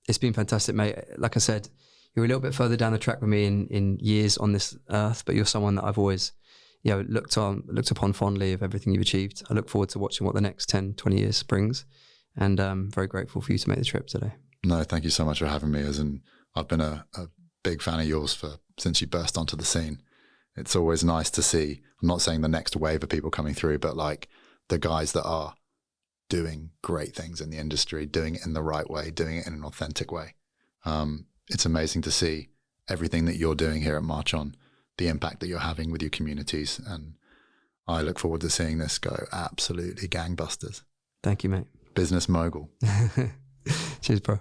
It's been fantastic, mate. Like I said, you're a little bit further down the track with me in years on this earth, but you're someone that I've always, looked upon fondly of everything you've achieved. I look forward to watching what the next 10, 20 years brings, and I'm very grateful for you to make the trip today. No, thank you so much for having me. I've been a big fan of yours since you burst onto the scene. It's always nice to see, I'm not saying the next wave of people coming through, but like the guys that are doing great things in the industry, doing it in the right way, doing it in an authentic way. It's amazing to see everything that you're doing here at Marchon, the impact that you're having with your communities. And I look forward to seeing this go absolutely gangbusters. Thank you, mate. Business mogul. Cheers, bro.